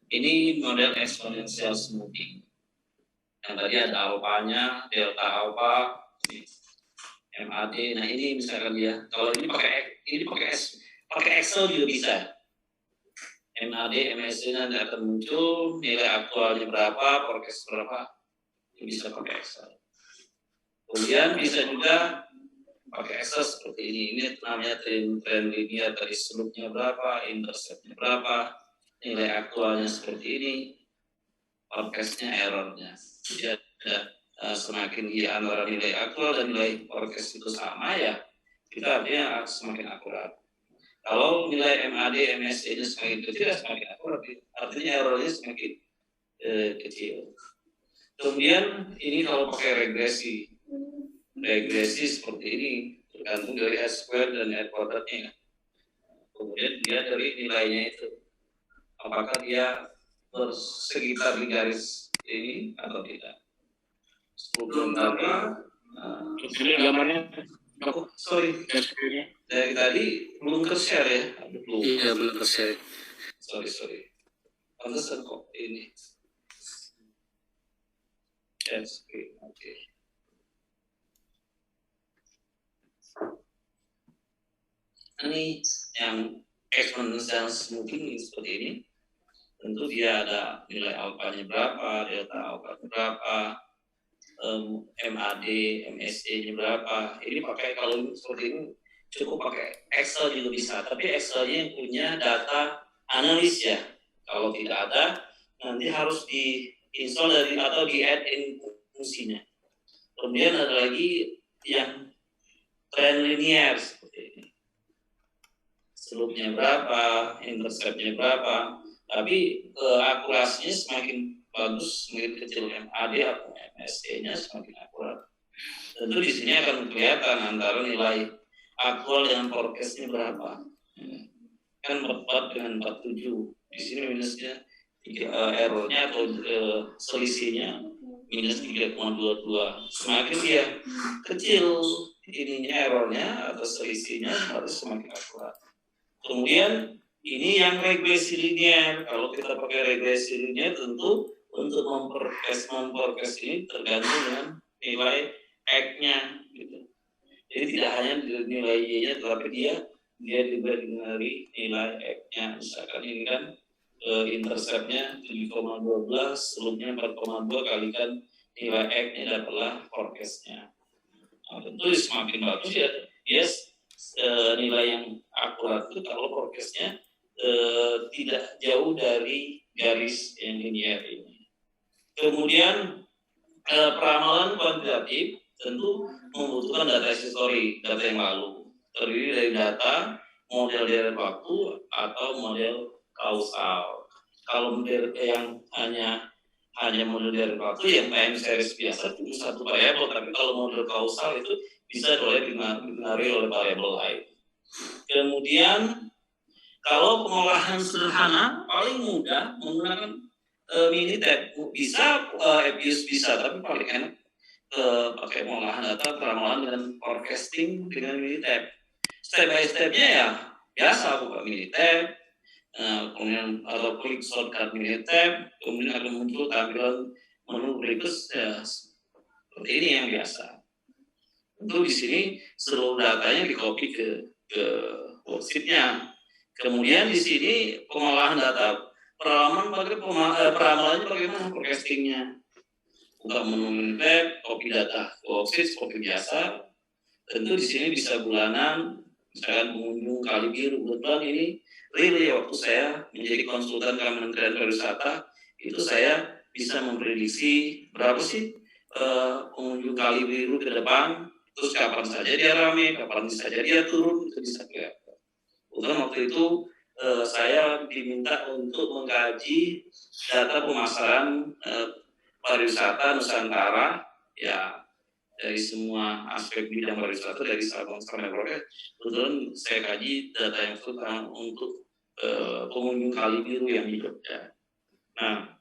Ini model exponential smoothing. Yang tadi ada alfanya, delta alpha, MAD. Nah ini misalkan dia, kalau ini pakai Excel juga bisa. MAD, MSD nanti akan muncul nilai aktualnya berapa, forecast berapa, itu bisa pakai Excel. Kemudian bisa juga pakai Excel seperti ini. Ini namanya trend linear, dari slope-nya berapa, intercept-nya berapa, nilai aktualnya seperti ini, forecast-nya, error-nya. Jadi ada semakin di antara nilai aktual dan nilai forecast itu sama, ya kita artinya semakin akurat. Kalau nilai MAD, MSD-nya semakin kecil, semakin akurat. Artinya error-nya semakin kecil. Kemudian ini kalau pakai regresi seperti ini, tergantung dari S-square dan R-quadratnya. Kemudian dia dari nilainya itu, apakah dia bersekitar di garis ini atau tidak. Sebelum tadi, gambarnya aku sorry, dari tadi belum ke-share ya? Belum. Iya, belum ke-share. Sorry. Pantesan kok ini. Yes, oke. Ini yang exponential smoothing seperti ini. Tentu dia ada nilai alfanya berapa, delta alfa berapa, MAD, MSE-nya berapa. Ini pakai, kalau seperti ini cukup pakai Excel juga bisa, tapi Excel-nya yang punya data analis ya. Kalau tidak ada, nanti harus di-install dari atau di-add in fungsinya. Kemudian ada lagi yang trend linear seperti ini. Slope-nya berapa, intercept-nya berapa, tapi akurasinya semakin bagus, semakin kecil MAD atau MSE-nya semakin akurat. Tentu di sini akan kelihatan antara nilai aktual dengan forecast-nya berapa. Kan 44 dengan 47. Di sini minusnya error-nya atau selisihnya minus 3,22. Semakin dia kecil ininya error-nya atau selisihnya harus semakin akurat. Kemudian ini yang regresi linear. Kalau kita pakai regresi linear, tentu untuk memforecast ini tergantung dengan nilai X-nya gitu. Jadi tidak hanya nilai Y-nya, tetapi dia juga dari nilai X-nya. Misalkan ini kan intercept-nya 7,12, slope-nya 4,2 kalikan nilai X-nya dapatlah forecast-nya. Nah, tentu semakin bagus ya, yes, nilai yang akurat itu kalau forecast-nya tidak jauh dari garis yang linear ini. Kemudian peramalan kuantitatif tentu membutuhkan data history, data yang lalu, terdiri dari data model deret waktu atau model kausal. Kalau model yang hanya model deret waktu yang time series biasa itu satu variabel, tapi kalau model kausal itu bisa dipengaruhi oleh variabel lain. Kemudian kalau pengolahan sederhana paling mudah menggunakan Minitab, bisa Appius bisa, tapi paling enak pakai pengolahan data peramalan dengan forecasting dengan Minitab. Step by stepnya ya biasa buka Minitab, kemudian atau klik shortcut Minitab, kemudian akan muncul tampilan menu berikut ya, seperti ini yang biasa. Tentu di sini seluruh datanya di copy ke worksheet-nya. Kemudian di sini pengolahan data peramalannya bagaimana forecastingnya. Buka menu Minitab, copy data worksheet seperti biasa. Tentu di sini bisa bulanan, misalkan pengunjung Kali Biru. Kebetulan ini really waktu saya menjadi konsultan Kementerian Pariwisata, itu saya bisa memprediksi berapa sih pengunjung Kali Biru ke depan, terus kapan saja dia ramai, kapan saja dia turun, itu bisa kelihatan. Kebetulan waktu itu saya diminta untuk mengkaji data pemasaran pariwisata Nusantara, ya dari semua aspek bidang pariwisata dari Sabang sampai Merauke. Kebetulan saya kaji data yang terutama untuk pengunjung Kali Biru yang di Jogja. Nah,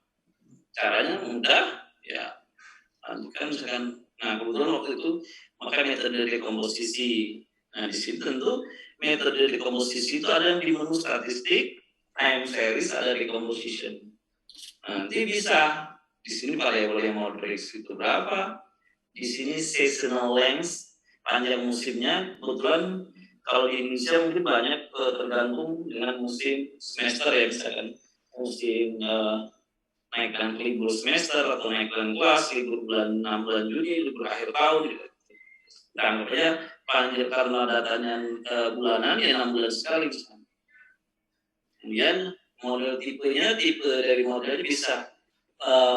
caranya mudah, ya. Kan misalkan, nah kebetulan waktu itu maka metode dekomposisi. Nah di situ tentu metode dekomposisi itu ada yang di menu statistik, time series, ada decomposition. Nanti bisa di sini variabel yang mau prediksi itu berapa, di sini seasonal length, panjang musimnya. Kebetulan kalau di Indonesia mungkin banyak tergantung dengan musim semester ya, misalkan musim naik dan libur semester atau naik dan kelas, libur bulan 6 bulan Juni, libur akhir tahun gitu. Anggapnya panjang karena datanya bulanan ya 6 bulan sekali misalkan. Kemudian model tipenya, tipe dari modelnya bisa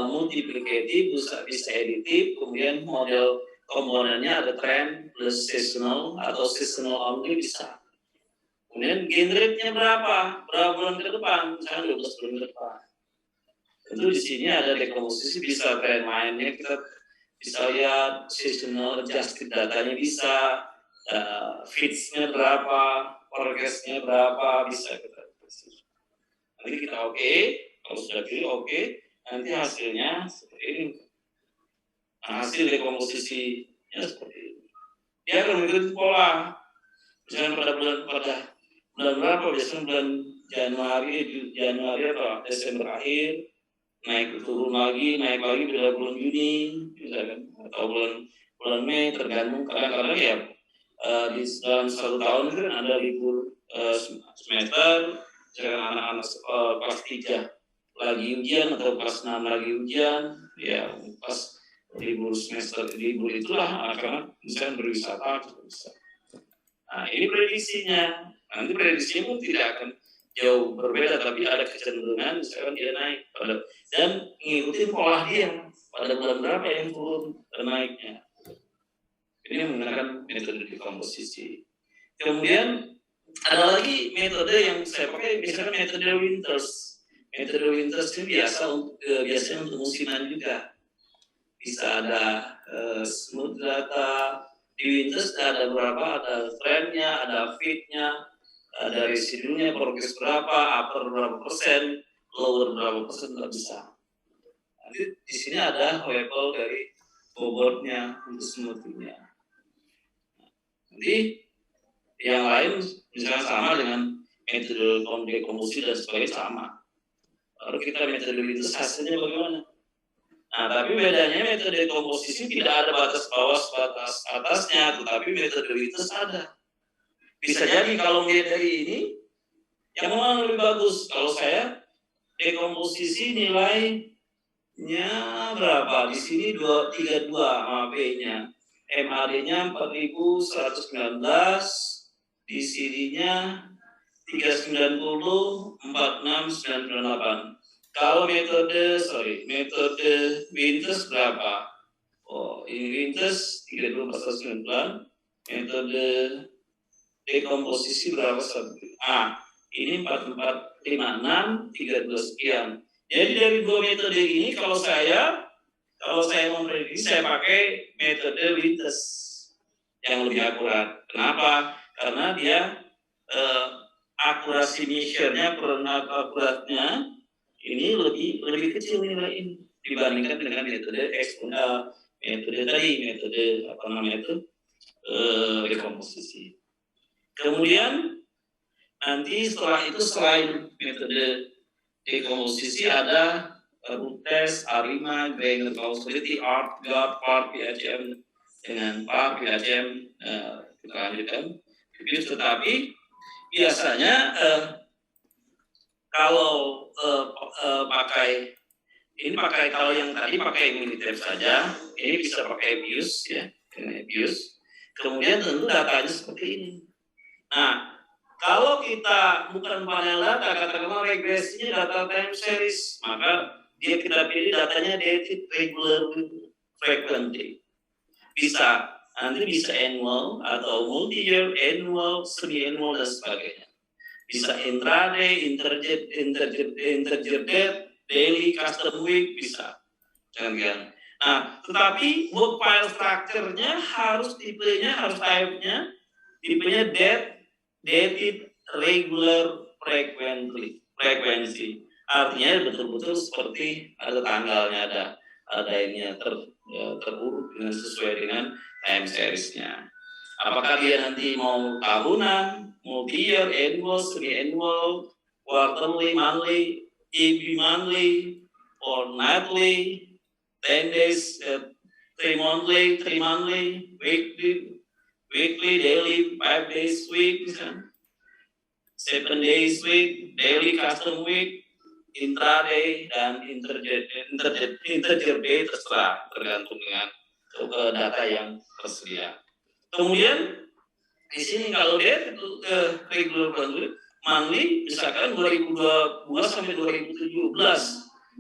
multiplicative, bisa additive, kemudian model komponennya ada trend plus seasonal atau seasonal only bisa. Kemudian gain rate-nya berapa bulan ke depan, misalnya 12 bulan ke depan. Tentu di sini ada dekomposisi, bisa trend mainnya, kita bisa lihat seasonal adjusted datanya bisa, feeds-nya berapa, forecast-nya berapa, bisa kita. Nanti kita oke, kalau sudah pilih oke, nanti hasilnya seperti ini. Nah, hasil dekomposisinya seperti ini. Dia akan mengikuti pola. Misalnya pada bulan berapa? Biasanya bulan Januari atau Desember akhir, naik turun lagi, naik lagi pada bulan Juni, misalkan, atau bulan Mei, tergantung. Kadang-kadang ya di dalam satu tahun itu kan ada libur semester, misalkan anak-anak kelas 3 lagi ujian atau kelas 6 lagi ujian, ya pas libur semester, libur itulah anak-anak misalnya berwisata bisa. Nah, ini prediksinya. Nanti prediksinya pun tidak akan jauh berbeda, tapi ada kecenderungan misalkan dia naik dan mengikuti pola dia pada bulan berapa yang turun dan naiknya. Ini menggunakan metode dekomposisi. Kemudian ada lagi metode yang saya pakai, misalnya metode Winters. Metode Winters ini biasanya untuk musiman juga. Bisa ada smooth data. Di Winters ada berapa, ada trendnya, ada feednya, ada residunya, progress berapa, upper berapa persen, lower berapa persen, tidak bisa. Nanti di sini ada level dari bobotnya untuk smoothingnya. Nanti yang lain misalnya sama dengan metode dekomposisi dan sebagainya sama. Baru kita metode Winters hasilnya bagaimana? Nah, tapi bedanya metode dekomposisi tidak ada batas bawah, batas atasnya, tetapi metode Winters ada. Bisa jadi kalau melihat dari ini, yang mana lebih bagus? Kalau saya dekomposisi nilainya berapa? Di sini 232 MAP-nya, MAD-nya 4119, di sini-nya 390, 46998. Kalau metode Winters berapa? Oh, ini Winters 32499, metode dekomposisi berapa? Ini 4456, 32 sekian. Jadi dari dua metode ini kalau saya memprediksi, saya pakai metode Winters yang lebih akurat. Kenapa? Karena dia akurasi measure-nya, akuratnya ini lebih kecil nilai ini dibandingkan dengan metode dekomposisi. Kemudian nanti setelah itu selain metode dekomposisi ada root test, ARIMA, granular causality, ART, GARD, PAR, PHM dengan PAR, PHM kita lanjutkan. Tetapi biasanya kalau pakai kalau yang tadi pakai Minitab saja, ini bisa pakai Abuse ya, dengan Abuse. Kemudian tentu datanya seperti ini. Nah, kalau kita bukan panel data, katakanlah regresinya data time series, maka kita pilih datanya dated regular frequently. Nanti bisa annual atau multi-year, annual, semi-annual dan sebagainya. Bisa intraday, interjected, daily, custom week, bisa. Jangan. Nah, tetapi work file structure-nya harus tipenya, harus type-nya, tipenya dated regular frequency. Artinya betul-betul seperti ada tanggalnya, ada ini terurut dengan sesuai dengan time series-nya. Apakah dia nanti mau tahunan, multi-year, annual, semi-annual, quarterly, monthly, bi-monthly, or nightly, 10 days, 3 monthly, weekly, daily, 5 days week, 7 days week, daily custom week, intraday, dan integer day terserah, tergantung dengan data yang tersedia. Kemudian di sini kalau dia regular monthly, misalkan 2022 sampai 2017,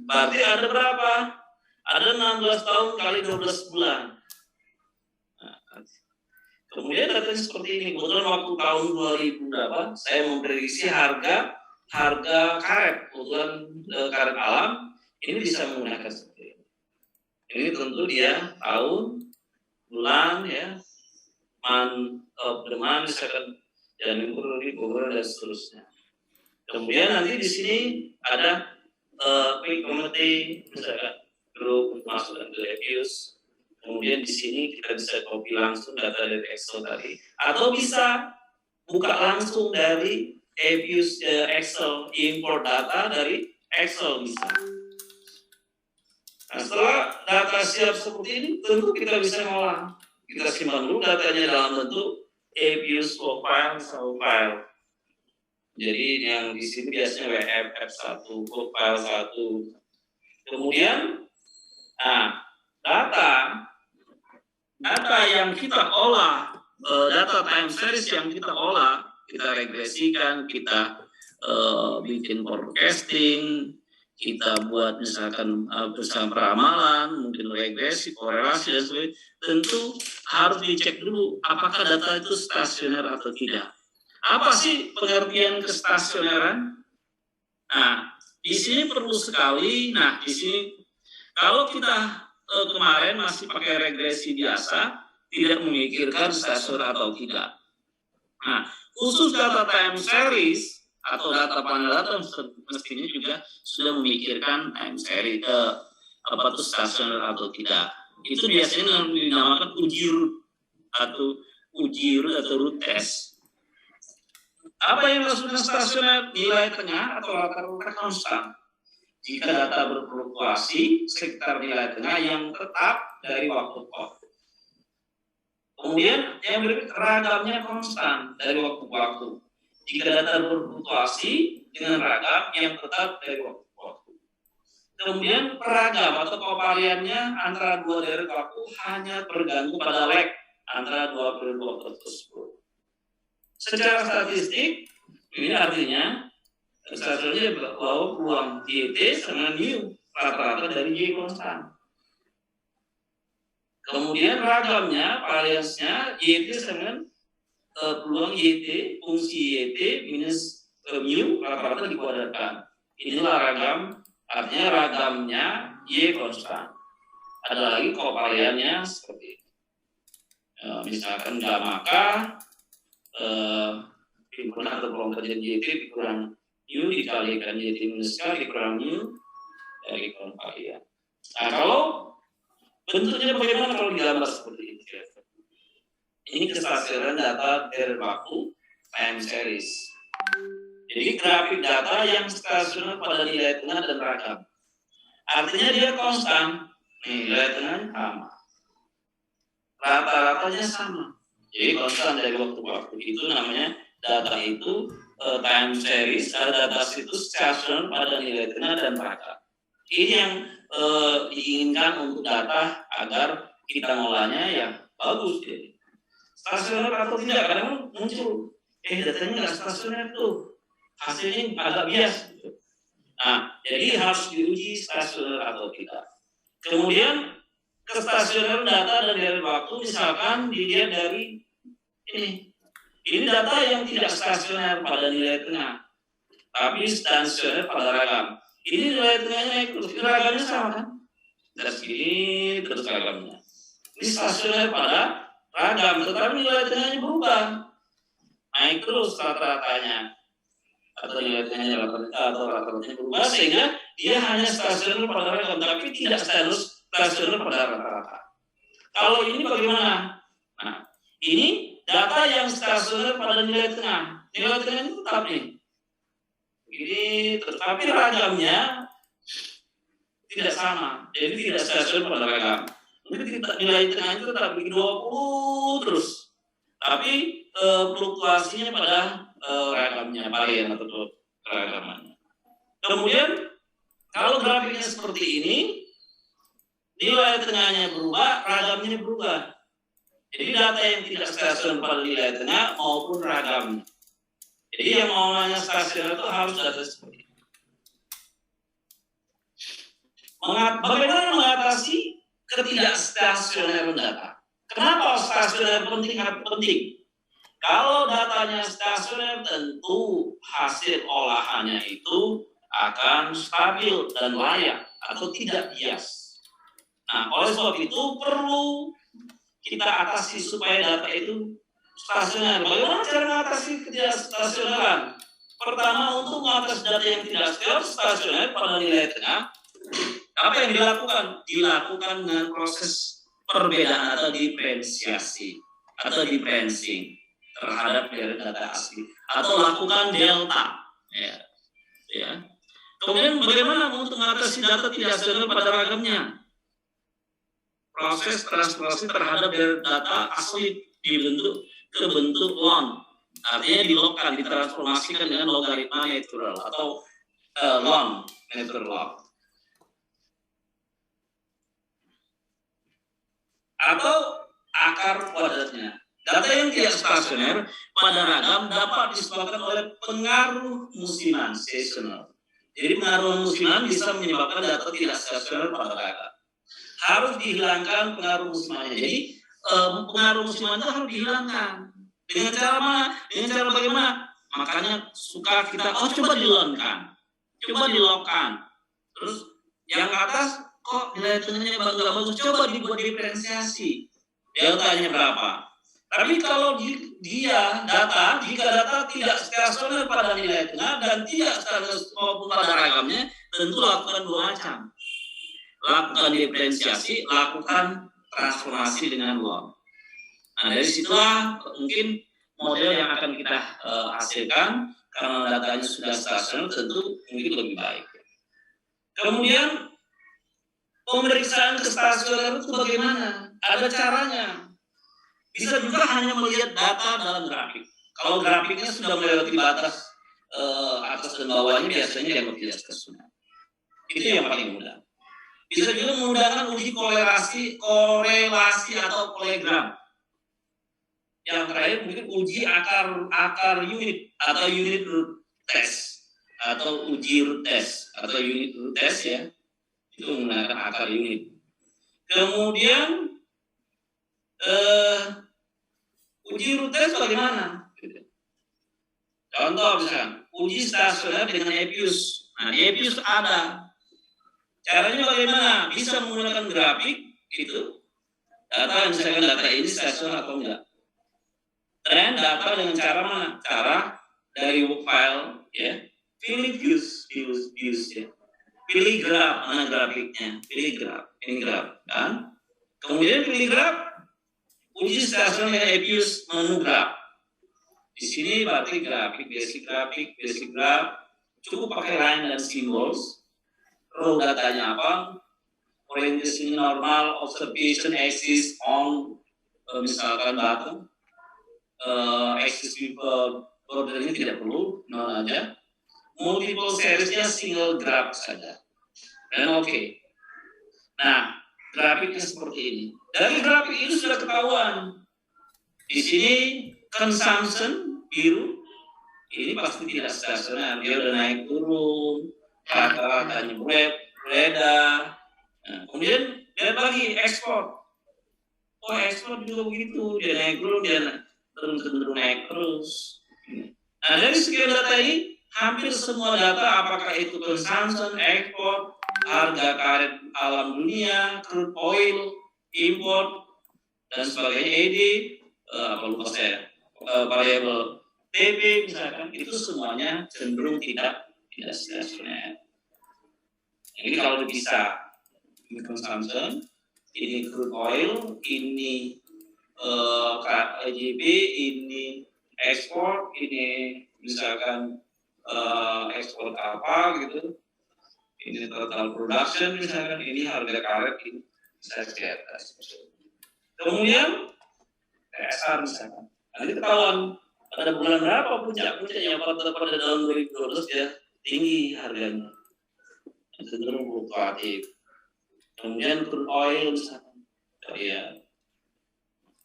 berarti ada berapa? Ada 16 tahun kali 12 bulan. Nah, kemudian datanya seperti ini. Kebetulan waktu tahun 2000 saya memprediksi harga karet, kebetulan karet alam ini bisa menggunakan seperti ini. Ini tentu dia tahun, bulan, ya, month of the month, misalkan Januari, Februari, dan seterusnya. Kemudian nanti di sini ada quick committee, misalkan grup untuk masukkan ke Epius. Kemudian di sini kita bisa copy langsung data dari Excel tadi, atau bisa buka langsung dari Epius Excel, import data dari Excel bisa. Nah, setelah data siap seperti ini, tentu kita bisa ngolah. Kita simpan dulu datanya dalam bentuk Epius file atau file. Jadi yang di sini biasanya WF F1, file 1. Kemudian, data yang kita olah, data time series yang kita olah, kita regresikan, kita bikin forecasting, kita buat misalkan bersama peramalan, mungkin regresi, korelasi, dan sebagainya. Tentu harus dicek dulu apakah data itu stasioner atau tidak. Apa sih pengertian kestasioneran? Nah, di sini perlu sekali. Nah, di sini kalau kita kemarin masih pakai regresi biasa, tidak memikirkan stasioner atau tidak. Nah, khusus data time series atau data panel data mestinya juga sudah memikirkan time series apa itu stasioner atau tidak. Itu biasanya dinamakan uji root atau root test. Apa yang maksudnya stasioner? Nilai tengah atau rata-rata konstan. Jika data berfluktuasi sekitar nilai tengah yang tetap dari waktu ke waktu. Kemudian yang berikut ragamnya konstan dari waktu ke waktu. Jika data berfluktuasi dengan ragam yang tetap dari waktu ke waktu. Kemudian peragam atau kovariannya antara dua dari waktu hanya bergantung pada lag antara dua periode waktu tersebut. Secara statistik, ini artinya statistiknya bahwa peluang YT sama U rata-rata dari Y konstan. Kemudian ragamnya, variansnya YT dengan peluang YT, fungsi YT minus mu rata-rata dikuadratkan. Inilah ragam, artinya ragamnya Y konstan. Ada lagi kovariannya seperti ini. Misalkan gamma K, dikurang atau peluang kerjaan YT dikurang mu dikalikan YT minus K dikurang mu dari kovarian. Nah, kalau bentuknya bagaimana kalau digambar seperti ini? Ini kestasioneran data dari waktu time series. Jadi grafik data yang stasioner pada nilai tengah dan ragam. Artinya dia konstan. Nilai tengahnya sama. Rata-ratanya sama. Jadi konstan dari waktu ke waktu. Itu namanya data itu time series. Data itu stasioner pada nilai tengah dan ragam. Ini yang diinginkan untuk data agar kita ngolahnya yang bagus. Jadi stasioner atau tidak, kadang muncul datanya nggak stasioner tuh, hasilnya agak bias. Nah, jadi harus diuji stasioner atau tidak. Kemudian kestasioneran data dari waktu, misalkan dilihat dari ini data yang tidak stasioner pada nilai tengah, tapi stasioner pada ragam. Ini nilai tengahnya naik terus, ragamnya sama kan? Dari sini terus ragamnya. Ini stasioner pada ragam, tetapi nilai tengahnya berubah, naik terus rata-ratanya, atau nilai tengahnya rata-ratanya berubah sehingga dia hanya stasioner pada ragam, tapi tidak stasioner pada rata-rata. Kalau ini bagaimana? Nah, ini data yang stasioner pada nilai tengah, nilai tengahnya tetap nih. Ini tetapi ragamnya tidak sama, jadi tidak stasioner pada ragam. Mungkin nilai tengahnya itu tetap di 20 terus, tapi fluktuasinya pada ragamnya, varian atau keragamannya. Kemudian kalau grafiknya seperti ini, nilai tengahnya berubah, ragamnya berubah. Jadi data yang tidak stasioner pada nilai tengah maupun ragamnya. Jadi yang namanya stasioner itu harus data seperti ini. Bagaimana mengatasi ketidakstasioneran data? Kenapa stasioner penting atau penting? Kalau datanya stasioner, tentu hasil olahannya itu akan stabil dan layak atau tidak bias. Nah, oleh sebab itu perlu kita atasi supaya data itu stasioner. Bagaimana cara mengatasi ketidakstasioneran? Pertama, untuk mengatasi data yang tidak stasioner pada nilai tengah, apa yang dilakukan? Dilakukan dengan proses perbedaan atau diferensiasi atau differencing terhadap data asli atau lakukan delta. Ya. Kemudian bagaimana untuk mengatasi data tidak stasioner pada ragamnya? Proses transformasi terhadap data asli dibentuk ke bentuk log, artinya dilogkan, ditransformasikan dengan logaritma natural atau log, natural log. Atau akar kuadratnya. Data yang tidak stasioner pada ragam dapat disebabkan oleh pengaruh musiman, seasonal. Jadi pengaruh musiman bisa menyebabkan data tidak stasioner pada ragam. Harus dihilangkan pengaruh musimannya. Jadi pengaruh musiman itu harus dihilangkan. Dengan cara mana? Dengan cara bagaimana? Makanya suka kita, coba dilogkan, coba dilogkan. Terus yang atas kok nilai tengahnya nggak bagus, coba dibuat diferensiasi. Deltanya berapa? Tapi kalau jika data tidak stasioner pada nilai tengah dan tidak stasioner maupun pada ragamnya, tentu lakukan dua macam. Lakukan diferensiasi, lakukan transformasi dengan log. Nah, dari situlah mungkin model yang akan kita hasilkan karena datanya sudah stasioner tentu mungkin lebih baik. Kemudian pemeriksaan kestasioneran itu bagaimana? Ada caranya. Bisa juga hanya melihat data dalam grafik. Kalau grafiknya sudah melewati batas atas dan bawahnya biasanya dianggap tidak stasioner. Itu yang paling mudah. Bisa juga menggunakan uji korelasi atau kolegram. Yang terakhir mungkin uji akar unit atau unit root test atau uji root test atau unit root test ya. Itu menggunakan akar unit. Kemudian uji root test bagaimana? Contoh misalnya, uji stasioner dengan EPIUS. Nah, di EPIUS ada. Caranya bagaimana? Bisa menggunakan grafik gitu. Data misalkan data ini stasioner atau enggak. Dan data dengan cara mana? Cara dari file ya. Pilih views ya. Pilih graf, mana grafiknya? Pilih graf, ini graf kan? Kemudian pilih graf, uji stasioner dengan EPIUS menu graf. Di sini berarti grafik, basic graph, cukup pakai line dan symbols. Row datanya apa? Orientation normal, observation axis on, misalkan button, axis border ini tidak perlu, nol aja. Multiple seriesnya single graph saja. Dan oke. Nah, grafiknya seperti ini. Dari grafik ini sudah ketahuan. Di sini consumption biru ini pasti tidak stasioner. Dia udah naik turun, rata-ratanya beredar. Nah, kemudian lihat lagi ekspor. Oh, ekspor juga begitu. Dia naik turun, dia cenderung naik terus. Nah, dari sekian data ini hampir semua data, apakah itu consumption, ekspor, harga karet alam dunia, crude oil, import, dan sebagainya, ED, apa lupa saya, variable TB misalkan, itu semuanya cenderung tidak stasioner. Ini kalau bisa, ini consumption, ini crude oil, ini EJB, ini ekspor, ini misalkan ekspor apa gitu, ini total production misalkan, ini harga karet ini bisa kelihatan. Kemudian TSR misalkan, nanti ketahuan pada bulan berapa puncaknya pada tahun 2012 ya tinggi harganya, cenderung fluktuatif. Kemudian crude oil misalkan, ya.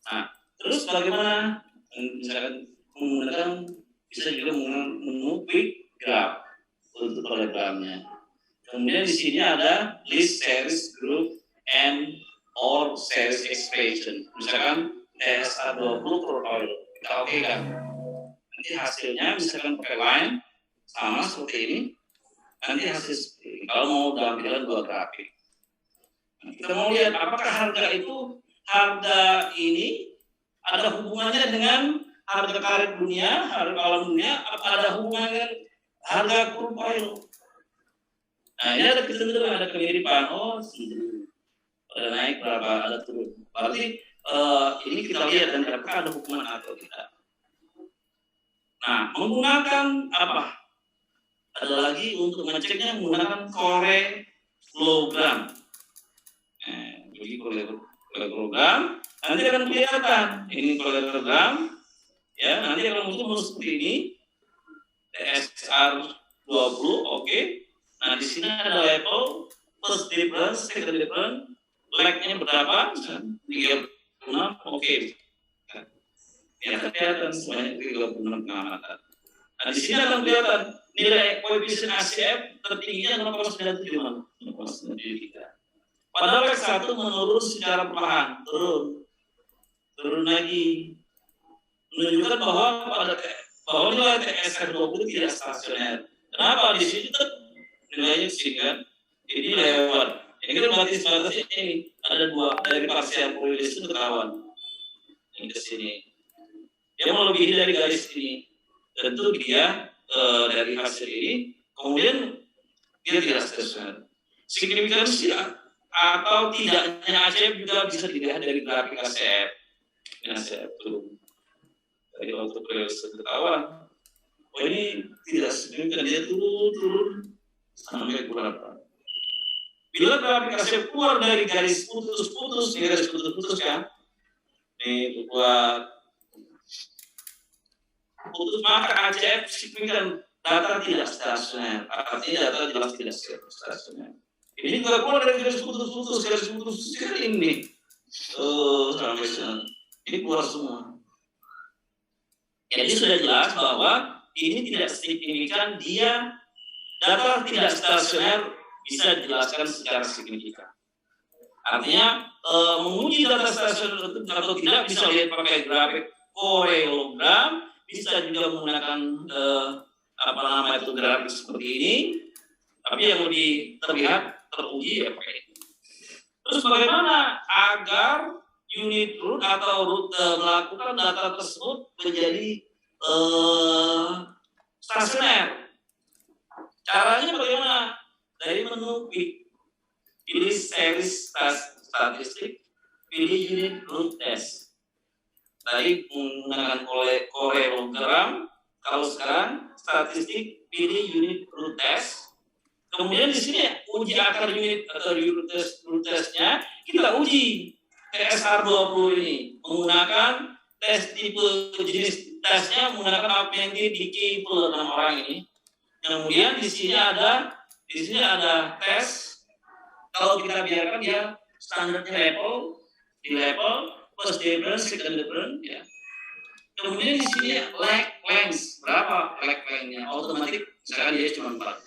Nah, terus bagaimana misalkan menggunakan bisa juga menggunakan menu quick graph untuk diagramnya. Kemudian di sini ada list series group and or series expression. Misalkan TSA 20 crude oil kita oke kan. Nanti hasilnya misalkan pakai line sama seperti ini. Nanti hasil seperti ini. Kalau mau tampilan dua grafik. Nah, kita mau lihat apakah harga ini ada hubungannya dengan harga karet dunia, harga alam dunia, apa ada hubungannya dengan harga crude oil. Nah, ini ada kecenderungan, ada kemiripan. Oh, ada naik berapa, ada turun. Berarti ini kita lihat dan apakah ada hubungan atau tidak. Nah, menggunakan apa? Ada lagi untuk mengeceknya menggunakan korelogram. Jadi korelogram nanti akan kelihatan ini korelogram, ya nanti akan muncul seperti ini. TSR 20, oke. Nah di sini ada level first difference, second difference, lag-nya berapa? 36, oke. Ya kelihatan sebanyak 36 pengamatan. Nah di sini akan kelihatan nilai koefisien ACF tertingginya 0,973. Padahal X1 menurun secara perlahan, turun lagi, menunjukkan bahwa nilai TSR 20 tidak stasioner. Kenapa? Di sini nilainya sih kan, ini lewat. Ini kan batas ini ada dua dari parsial correlation ketahuan. Ini ke sini. Dia melebihi dari garis ini. Tentu dia dari hasil ini, kemudian dia tidak stasioner. Signifikansi atau tidaknya ACF juga bisa dilihat dari grafik ACF. ACF turun. Dari waktu periode ketahuan. Oh ini tidak signifikan, dia turun sampai berapa. Bila grafik ACF keluar dari garis putus-putus, ini garis putus-putus kan. Ini buat putus, maka ACF signifikan data tidak stasioner. Artinya data jelas tidak stasioner. Ini juga keluar dari garis putus-putus kan ini. Sampai sana. Ini keluar semua. Jadi sudah jelas bahwa ini tidak signifikan, dia data tidak stasioner bisa dijelaskan secara signifikan. Artinya menguji data stasioner atau tidak bisa lihat pakai grafik korelogram, bisa juga menggunakan grafik seperti ini. Tapi yang lebih terlihat teruji ya pakai ini. Terus bagaimana agar unit root atau rute melakukan data tersebut menjadi stasioner? Caranya bagaimana? Dari menu pilih series statistik, pilih unit root test. Tadi menggunakan korelogram, kalau sekarang statistik pilih unit root test. Kemudian di sini uji akar unit atau root testnya kita uji TSR 20 ini menggunakan tes tipe jenis tesnya menggunakan augmented decay pool 6 orang ini. Kemudian di sini ada tes, kalau kita biarkan dia standarnya di level first difference, second difference ya. Kemudian di sini lag length berapa lag lengthnya otomatis misalkan dia cuma 14.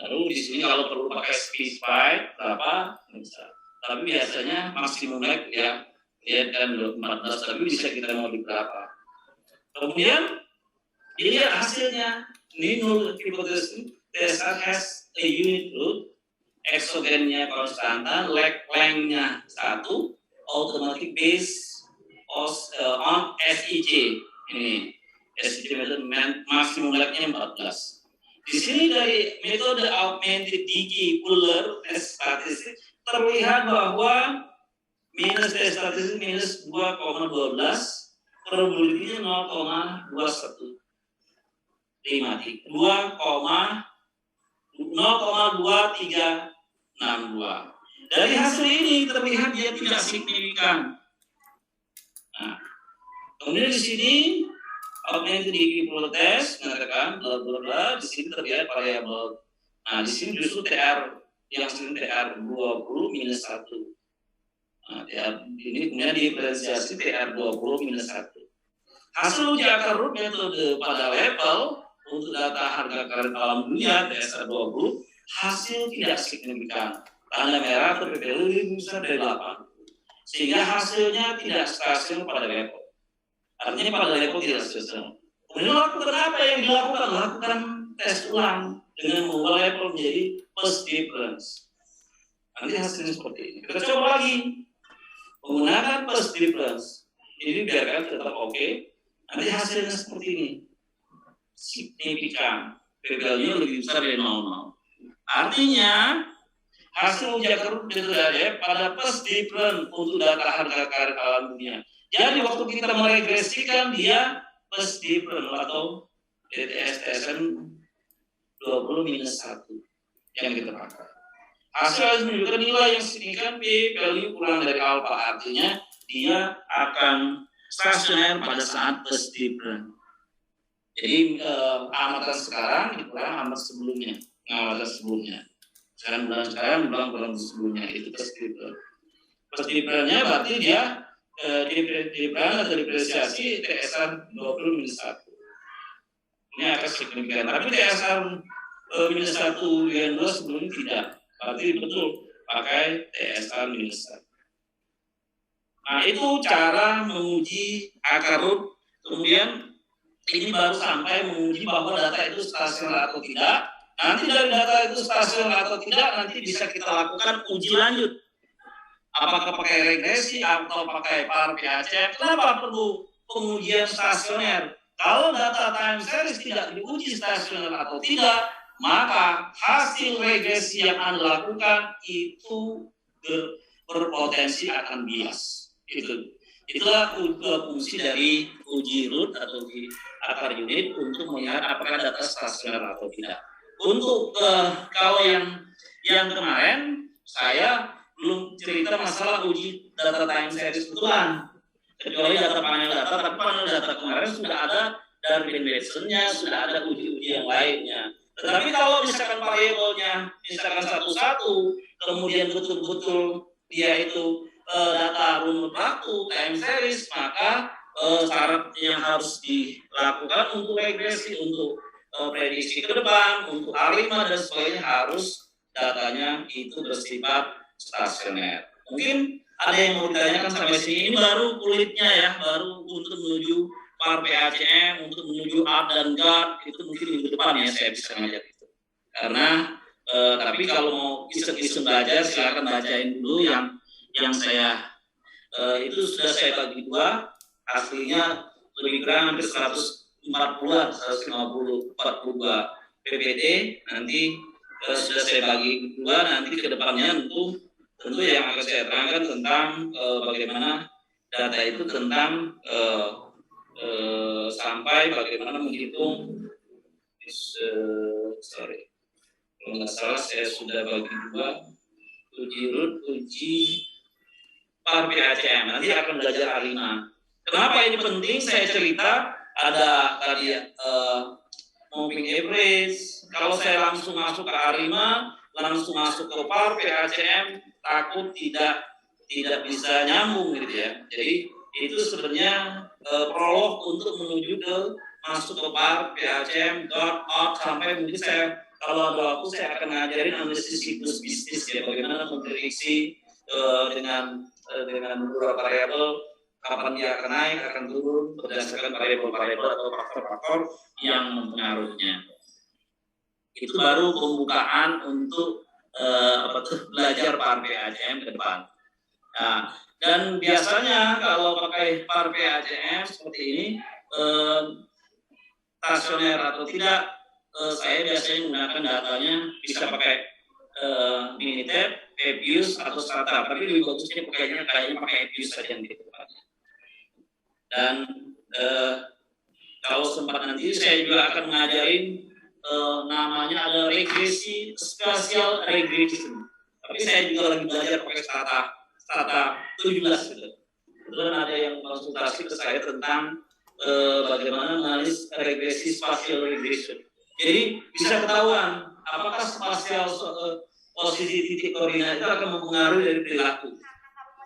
Lalu di sini kalau perlu pakai speed spike berapa bisa. Tapi biasanya maksimum lag ya lihat kan 14, tapi bisa kita mau di berapa. Kemudian dilihat hasilnya. Ini null hipotesis TSR has a unit root, exogennya konstanta, lag length-nya 1, automatic base on SIC. Ini SIC metode maksimum lag-nya 14. Di sini dari metode augmented decay Fuller test statistik terlihat bahwa minus test statistik minus 2,12, probability-nya 0,21. 2,2362. Dari hasil ini terlihat dia tidak signifikan. Nah, kemudian di sini augmented test mengatakan bla bla bla, di sini terlihat variabel. Nah, di sini justru TR yang sering TR 20 minus 1. Nah, TR ini kemudian diferensiasi TR 20 minus 1. Hasil uji akar root metode pada level untuk data harga karent alam dunia TSR 20 hasil tidak signifikan. Tanda merah atau PPL lebih besar dari 8. Sehingga hasilnya tidak stasioner pada level. Artinya pada level tidak stasioner. Kemudian lakukan apa yang dilakukan? Lakukan tes ulang dengan mengubah level menjadi post difference. Nanti hasilnya seperti ini. Kita coba lagi. Menggunakan post difference. Ini biarkan tetap oke. Nanti hasilnya seperti ini. Signifikan. P-value lebih besar dari 0,0. Artinya, hasil uji akar root metode pada post difference untuk data harga karent alam dunia. Jadi waktu kita meregresikan dia post difference atau DTS-TSM 20 minus 1 yang kita pakai. Hasil harus menunjukkan nilai yang signifikan P value kurang dari alpha, artinya dia akan stasioner pada saat post difference. Jadi amatan sekarang dikurang amat sebelumnya, amatan sebelumnya. Sekarang bulan sebelumnya itu post difference. Post difference-nya berarti dia difference atau depresiasi TSR 20 minus 1. Ini akan signifikan. Tapi TSR minus 1 yang 2 sebelumnya tidak. Berarti betul pakai TSR minus 1. Nah, itu cara menguji akar root. Kemudian ini baru sampai menguji bahwa data itu stasioner atau tidak. Nanti dari data itu stasioner atau tidak, nanti bisa kita lakukan uji lanjut. Apakah pakai regresi atau pakai par PACM? Kenapa perlu pengujian stasioner? Kalau data time series tidak diuji stasioner atau tidak, maka hasil regresi yang Anda lakukan itu berpotensi akan bias. Itulah fungsi dari uji root atau uji akar unit untuk melihat apakah data stasioner atau tidak. Untuk kalau yang kemarin saya belum cerita masalah uji data time series betulan, kecuali data panel data, tapi panel data kemarin sudah ada dari Benson-nya, sudah ada uji-uji yang lainnya. Tetapi kalau misalkan variabelnya misalkan satu-satu, kemudian betul-betul dia itu data runut waktu time series, maka syarat yang harus dilakukan untuk regresi, untuk prediksi ke depan, untuk A5 dan sebagainya harus datanya itu bersifat stasioner. Mungkin ada yang mau ditanyakan sampai sini. Ini baru kulitnya ya, baru untuk menuju par PACM, untuk menuju up dan guard, itu mungkin minggu depan ya saya bisa ngajar itu. Karena tapi kalau mau iseng-iseng belajar silakan bacain dulu yang saya itu sudah saya bagi dua, aslinya lebih kurang hampir 140-an, 150, 42 PPT, nanti sudah saya bagi dua, nanti ke depannya tentu yang akan saya terangkan tentang bagaimana data itu tentang sampai bagaimana menghitung kalau nggak salah saya sudah bagi dua, uji root, uji par PACM, nanti akan belajar A5. Kenapa ini penting saya cerita, ada tadi moving average, kalau saya langsung masuk ke A5, langsung masuk ke par PACM, takut tidak bisa nyambung gitu ya. Jadi itu sebenarnya prolog untuk menuju ke masuk ke par PACM, dot out, sampai mungkin saya kalau ada waktu saya akan ngajarin analisis siklus bisnis ya, bagaimana memprediksi dengan beberapa variabel kapan dia akan naik, akan turun berdasarkan variabel-variabel atau faktor-faktor yang mempengaruhinya. Itu baru pembukaan untuk belajar par PACM ke depan. Nah, dan biasanya kalau pakai par PACM seperti ini, stasioner atau tidak, saya biasanya menggunakan datanya bisa pakai Minitab, Ebius atau Strata, tapi lebih bagusnya kayaknya pakai Ebius saja yang di depannya. Dan kalau sempat nanti saya juga akan ngajarin namanya ada regresi, spatial regression. Tapi saya juga lagi belajar pakai Stata 17 gitu. Kemudian ada yang konsultasi ke saya tentang bagaimana analis regresi spatial regression. Jadi bisa ketahuan apakah spasial posisi titik koordinat itu akan mempengaruhi dari perilaku.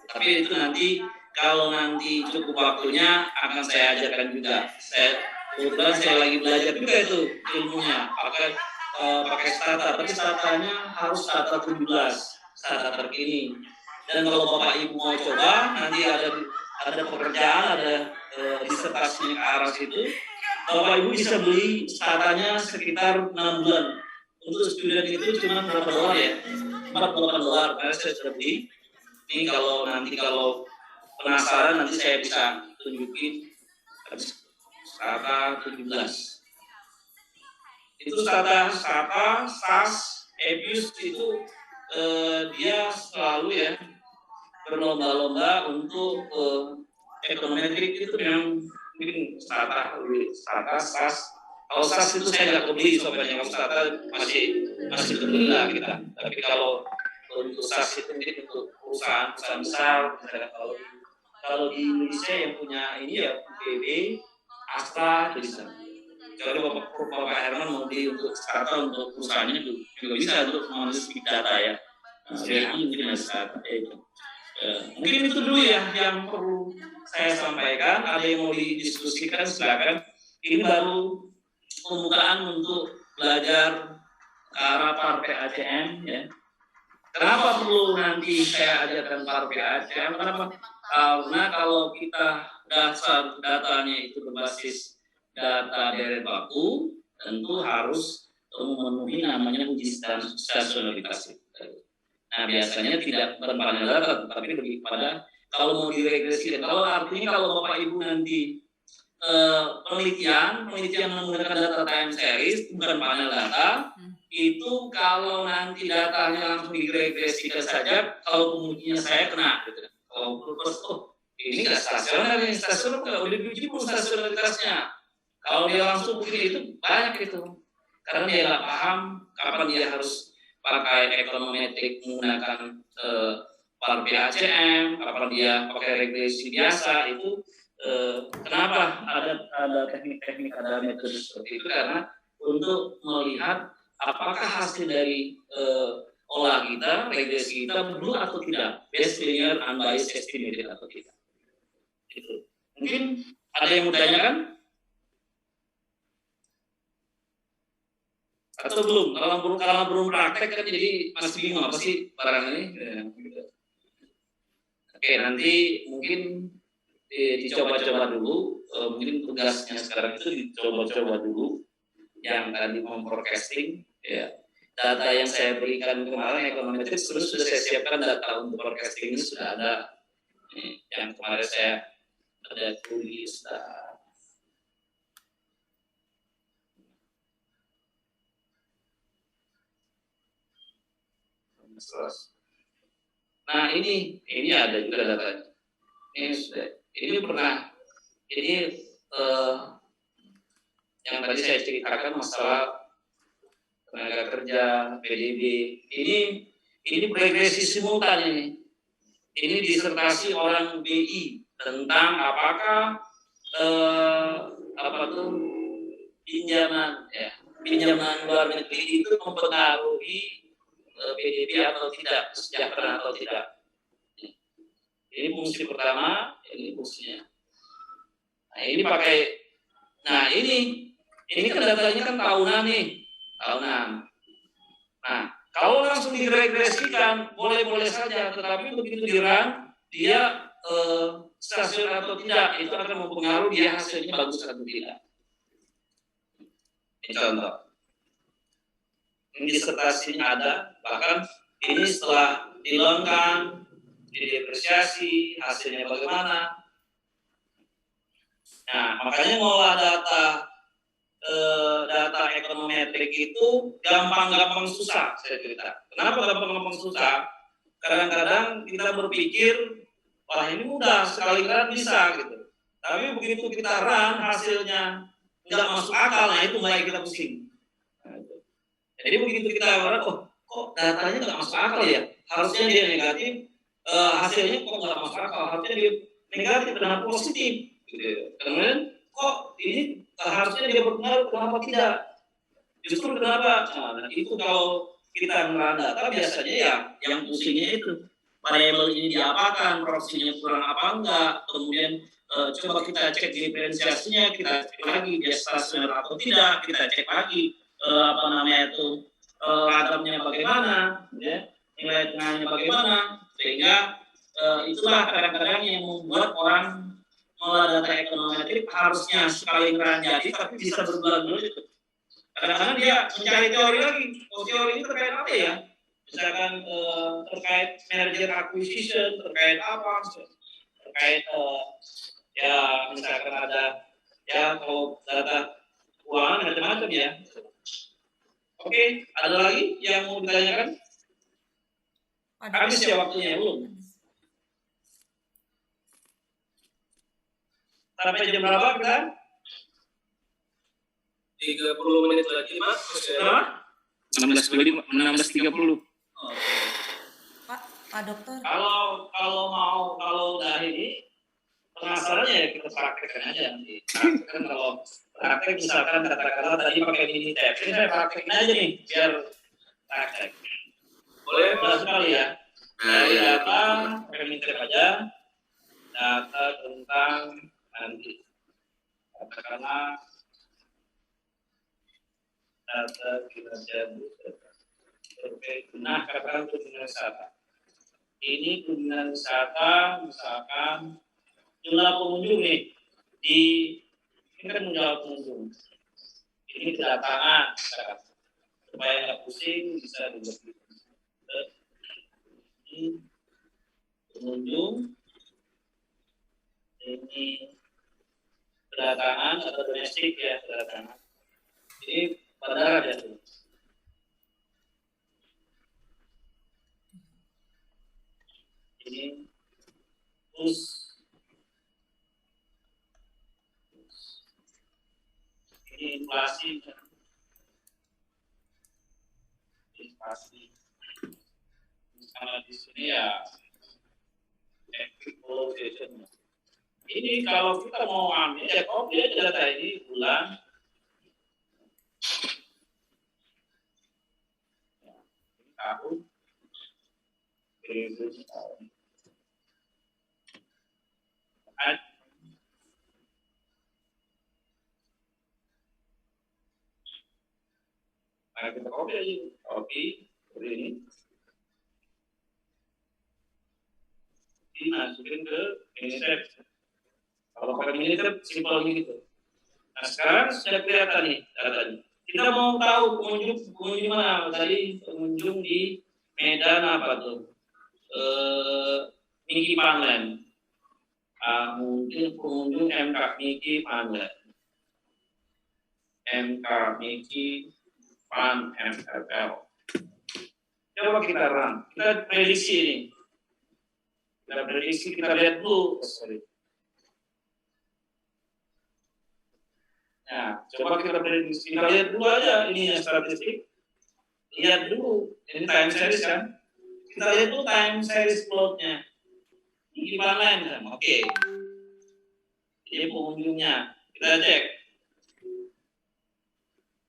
Tapi itu nanti kalau nanti cukup waktunya akan saya ajarkan juga. Kebetulan saya lagi belajar juga itu ilmunya pakai Stata, tapi Statanya harus Stata 17, Stata terkini. Dan kalau Bapak Ibu mau coba, nanti ada pekerjaan, ada disertasinya ke arah situ. Bapak Ibu bisa beli Statanya sekitar 6 bulan. Untuk student itu cuma berapa dolar ya? $48, karena saya sudah beli. Ini kalau penasaran nanti saya bisa tunjukin Stata 17. Itu Stata, SAS, EBIUS itu dia selalu ya berlomba-lomba untuk ekonometrik itu yang mungkin Stata, SAS. Kalau SAS itu saya nggak kebeli sobatnya, kalau Stata masih kebeli lah kita. Tapi kalau untuk SAS itu mungkin untuk perusahaan besar, misalnya kalau di Indonesia yang punya ini ya PB, Astra, bisa. Kalau Bapak Herman mau di untuk Stata untuk perusahaannya juga bisa untuk menulis big data ya. Jadi mungkin ada Stata itu. Mungkin itu dulu ya yang perlu saya sampaikan. Ada yang mau didiskusikan silakan. Ini baru pembukaan untuk belajar ke arah PAR PACM ya. Kenapa perlu nanti saya ajarkan PAR PACM? Kenapa? Karena kalau kita dasar datanya itu berbasis data deret baku, tentu harus memenuhi namanya uji stasionaritas. Nah, biasanya tidak berpanel data, tetapi lebih pada kalau mau diregresikan. Kalau artinya kalau Bapak Ibu nanti penelitian menggunakan data time series bukan panel data, itu kalau nanti datanya langsung diregresikan saja, kalau pengujinya saya kena gitu. Kalau ini nggak stasioner, ini stasioner nggak udah diuji pun stasionaritasnya. Kalau dia langsung begini itu banyak itu, karena dia nggak paham kapan dia harus pakai ekonometrik menggunakan PAR PACM, kapan dia pakai regresi biasa itu. Kenapa ada teknik-teknik, ada metode seperti itu? Karena untuk melihat apakah hasil dari olah kita, regresi kita benar atau tidak, best linear unbiased estimated atau tidak. Itu. Mungkin ada yang mau tanyakan? Atau belum? Kalau belum praktek kan jadi masih bingung apa sih barang ini? Oke, nanti mungkin dicoba-coba dulu. Mungkin tugasnya sekarang itu dicoba-coba dulu. Yang tadi memforecasting, ya. Data yang saya berikan kemarin ekonometrik sudah saya siapkan data untuk forecasting ini sudah ada. Yang kemarin saya ada tulis. Nah ini ada juga datanya. Ini pernah. Yang tadi saya ceritakan masalah tenaga kerja, PDB, ini regresi simultan ini. Ini disertasi orang BI tentang apakah pinjaman luar negeri itu mempengaruhi PDB atau tidak, kesejahteraan atau tidak. Ini fungsi pertama, ini fungsinya. Nah ini pakai, ini kan datanya kan tahunan nih. Tahunan. Nah, kalau langsung diregresikan boleh-boleh saja, tetapi begitu dirun dia stasiun atau tidak itu akan mempengaruhi dia hasilnya bagus atau tidak. Ini contoh. Ini disertasinya ada, bahkan ini setelah dilengkap, didepresiasi, hasilnya bagaimana. Nah, makanya ngolah data ekonometrik itu gampang-gampang susah, saya cerita. Kenapa gampang-gampang susah? Kadang-kadang kita berpikir, wah ini mudah, sekali kan bisa gitu. Tapi begitu kita run hasilnya nggak masuk akal, nah itu mulai kita pusing. Nah, itu. Jadi begitu kita orang, kok datanya nggak masuk akal ya, harusnya dia negatif, hasilnya kok nggak masuk akal, harusnya dia negatif dan positif. Gitu. Kemudian kok ini harusnya dia berpengaruh, kenapa tidak? Justru kenapa? Nah, itu kalau kita ngerasa data biasanya ya yang pusingnya itu variabel ini diapakan, proporsinya kurang apa enggak, kemudian coba kita cek diferensiasinya, kita cek lagi dia stasioner atau tidak, kita cek lagi apa namanya itu ragamnya bagaimana, ya, nilai tengahnya bagaimana, sehingga itulah kadang-kadang yang membuat orang mengelola data ekonometrik harusnya sekali ngeran jadi, tapi bisa berbulan-bulan itu. Kadang-kadang dia mencari teori lagi. Teori ini terkait apa ya? Misalkan terkait merger acquisition, terkait apa? Terkait ya misalkan ada ya kalau data keuangan macam-macam ya. Oke, ada lagi yang mau ditanyakan? Habis ya waktunya belum? Sampai jam berapa kita? 30 menit lagi, Mas. Berapa? 16.30. Pak Dokter. Kalau udah ini penasaran ya kita praktekkan aja nanti. Kan kalau praktek misalkan katakanlah tadi pakai mini tab, ini saya praktekin aja nih biar praktek. Boleh mudah sekali ya. Dari data pakai mini tab aja, data tentang nanti katakanlah data kinerja survei nah katakan kunjungan wisata. Ini kunjungan wisata misalkan jumlah pengunjung nih ini kan jumlah pengunjung. Ini kedatangan supaya nggak pusing bisa dilihat. Ini pengunjung, ini kedatangan atau domestik ya kedatangan. Ini bandara ya. Ini terus ini inflasi. Misalnya di sini ya equalization. Ini kalau kita mau ambil ya copy aja data ini bulan. Tahun periode tahun. Nah, kita copy aja, copy ini. Masukin ke minitab. Kalau pakai minitab simpel gitu. Nah sekarang sudah kelihatan nih datanya. Kita mau tahu pengunjung mana? Tadi pengunjung di Medan apa tuh? Miki Panland. Mungkin pengunjung MK Miki Panland. MK Miki Pan MFL. Coba kita run. Kita prediksi ini. Kita prediksi, kita lihat dulu. Nah, coba kita prediksi. Kita lihat dulu aja ini statistik. Lihat dulu. Ini time series kan. Kita lihat dulu time series plotnya. Ini gimana ini? Oke. Ini pengunjungnya. Kita cek.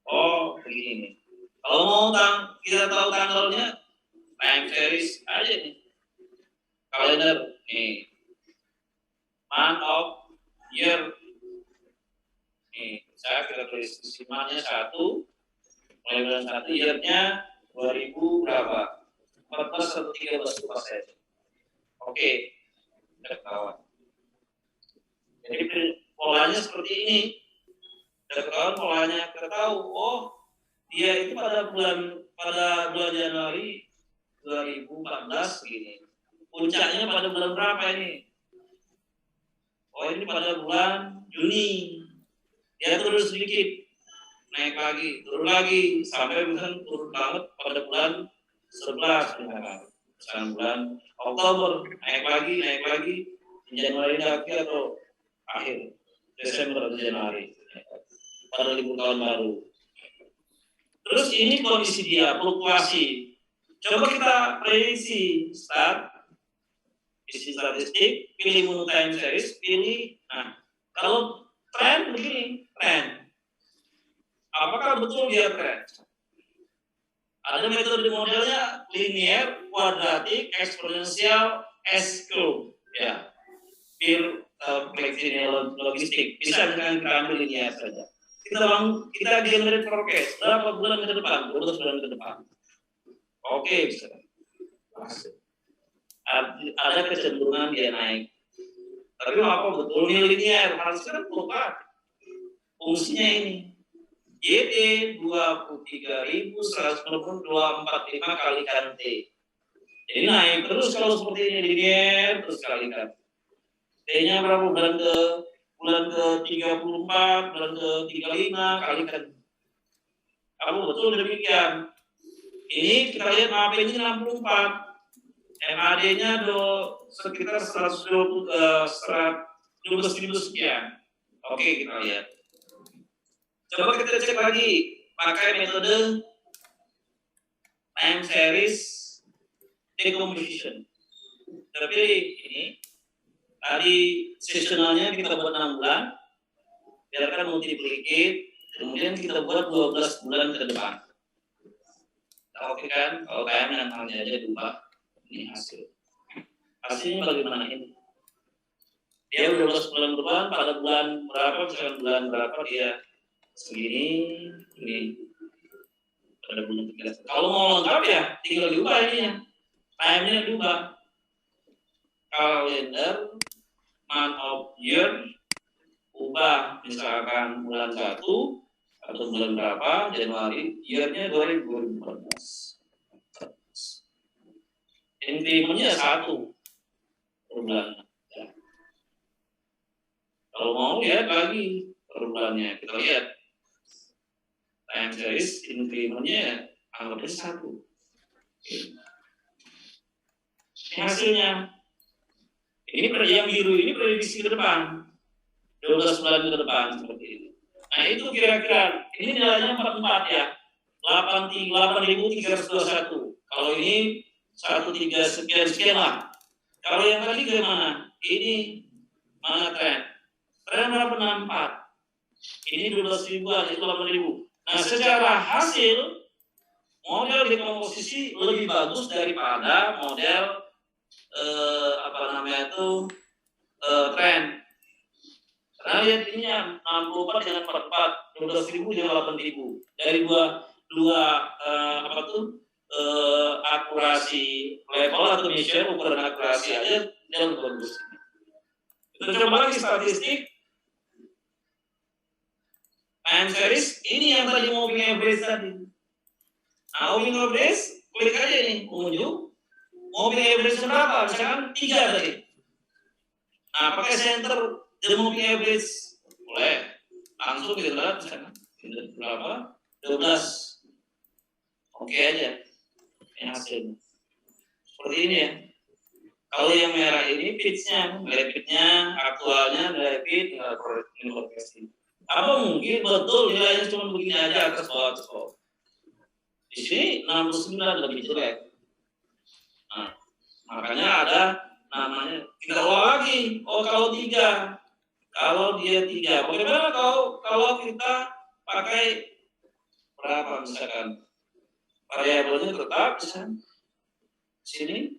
Oh, begini. Kalau mau kita tahu tanggalnya, time series aja nih. Kalender nih. Month of year. Nih, kita tulis desimalnya 1. Mulai bulan 1 year-nya 2000 berapa? 14 atau 13%. Oke. Kita ketahuan. Jadi polanya seperti ini. Kita ketahuan polanya, kita tahu, oh dia itu pada bulan Januari 2014 begini. Puncaknya pada bulan berapa ini? Oh ini pada bulan Juni. Dia turun sedikit, naik lagi, turun lagi, sampai misalnya turun banget pada bulan 11 misalnya bulan Oktober, naik lagi, Januari lagi atau akhir Desember atau Januari. pada libur tahun baru. Terus ini kondisi dia, fluktuasi. Coba kita prediksi, start, isi statistik, pilih menu time series, pilih, nah, kalau tren begini, tren. Apakah betul dia tren? Ada metode modelnya linear, kuadratik, eksponensial, S-curve, ya. Fleksi logistik. Bisa dengan kita ambil linear saja. Kita generate forecast berapa bulan ke depan, 12 bulan ke depan. Oke, bisa. Ada kecenderungan dia naik. Tapi apa betul ini linear? Harusnya kan lupa. Fungsinya ini. YT 23.145 kalikan T. Jadi naik terus kalau seperti ini linear terus kalikan. T-nya berapa bulan ke 34, bulan ke 35 kalikan. Kamu betul demikian. Ini kita lihat MAP-nya 64. MAD-nya sekitar 112.000 sekian. Oke, kita lihat. Coba kita cek lagi pakai metode time series decomposition. Tapi ini tadi seasonalnya kita buat 6 bulan, biarkan multiplicate, kemudian kita buat 12 bulan ke depan. Oke kan? Kalau time yang hanya aja diubah, ini hasil. Hasilnya bagaimana ini? Dia 12 bulan ke depan, pada bulan berapa, misalkan bulan berapa dia segini, ini pada bulan 13. Kalau mau lengkap ya tinggal diubah ininya, time-nya diubah. Kalender, month of year, ubah misalkan bulan 1 atau bulan berapa, Januari, year-nya 2014. Increment-nya 1 per bulan. Ya. Kalau mau lihat lagi per bulannya, kita lihat. Time series increment-nya anggapnya 1. Hasilnya ini yang biru ini prediksi ke depan 12 bulan ke depan seperti ini. Nah itu kira-kira ini nilainya 44 ya, 8.321. Kalau ini 13 sekian lah. Kalau yang tadi gimana? Ini mana tren? Tren berapa? 64. Ini 12.000-an, itu 8.000. Nah, secara hasil model dekomposisi lebih bagus daripada model tren. Karena lihat ini 64 dengan 44, 12.000 dengan 8.000. Dari dua akurasi level atau measure ukuran akurasi aja dia lebih bagus. Kita coba lagi statistik. Time series ini yang tadi moving average tadi. Nah, moving average klik aja nih pengunjung. Moving average berapa? Misalkan 3 tadi. Nah, pakai center the moving average boleh. Langsung kita lihat misalkan berapa? 12. Oke aja. Ini hasilnya. Seperti ini ya. Kalau yang merah ini pitch-nya, nilai pitch-nya, aktualnya, nilai pitch, nilai forecasting. Apa mungkin betul nilainya cuma begini aja atas bawah. Di sini 69 lebih jelek. Nah, makanya ada namanya kita ulang lagi. Oh kalau 3, kalau dia 3, bagaimana kalau kita pakai berapa misalkan variabelnya tetap di sini.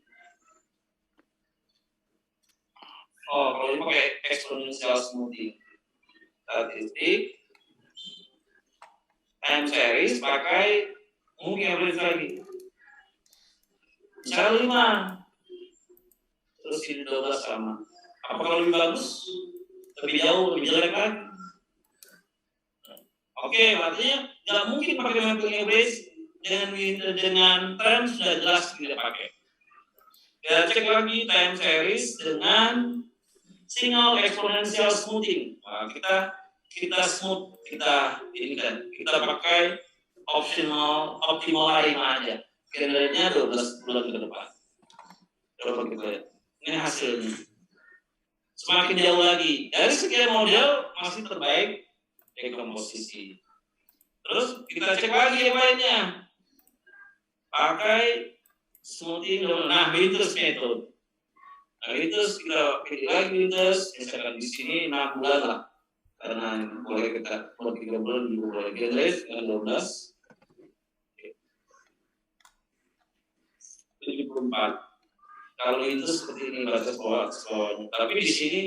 Oh kalau ini pakai exponential smoothing. Statistik time series pakai moving average lagi. Misal 5 terus ini 12 sama. Apakah lebih bagus? Lebih jauh, lebih jelek lagi? Oke, artinya nggak mungkin pakai moving average dengan trend sudah jelas tidak pakai. Kita cek lagi time series dengan signal exponential smoothing. Nah, kita smooth, kita pakai optimal hari aja. Kinerjanya 12 bulan ke depan. Coba kita lihat. Ini hasilnya. Semakin jauh lagi. Dari sekian model masih terbaik dekomposisi. Terus kita cek lagi yang lainnya. Pakai smoothing. Nah, Winters method. Nah, Winters kita pilih lagi Winters. Misalkan di sini 6 bulan lah. Karena boleh kita buat 3 bulan juga boleh. Generate dengan 12. 74. Kalau itu seperti ini batas bawahnya. Tapi di sini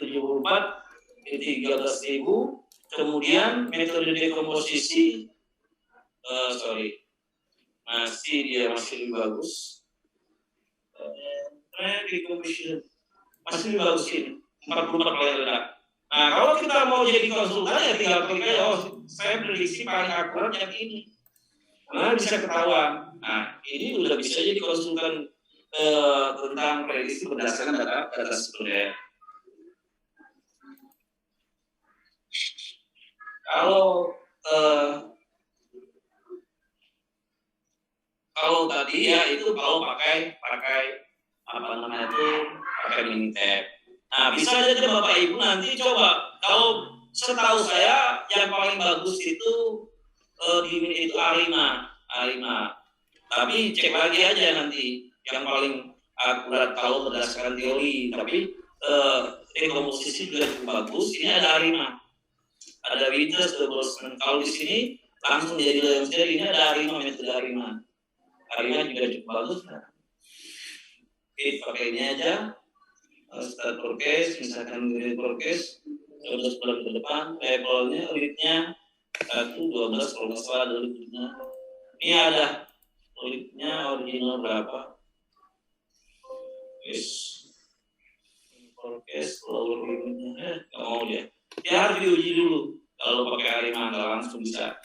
74 di 13.000. Kemudian metode dekomposisi masih lebih bagus. Decomposition masih lebih bagus ini 44 paling rendah. Nah, kalau kita mau jadi konsultan ya tinggal klik aja, saya prediksi paling akurat yang ini. Nah, bisa ketahuan. Nah, ini udah bisa jadi konsultan tentang prediksi berdasarkan data sekunder. Kalau tadi ya itu kalau pakai pakai Minitab. Nah, bisa aja Bapak Ibu nanti coba. Kalau setahu saya yang paling bagus itu itu Arima. Tapi cek lagi aja nanti yang paling akurat kalau berdasarkan teori. Tapi dekomposisi juga cukup bagus. Ini ada Arima, ada Winters, kalau di sini langsung jadi yang sendiri. Ini ada Arima, metode Arima. Arima juga cukup bagus. Oke, pakai ini aja. Start forecast, misalkan grade forecast 12 bulan ke depan, levelnya, leadnya 1, 12, kalau nggak salah ada leadnya. Ini ada leadnya original berapa? Yes. Forecast, lower limitnya, nggak mau dia. Dia harus diuji dulu. Kalau pakai Arima nggak langsung bisa.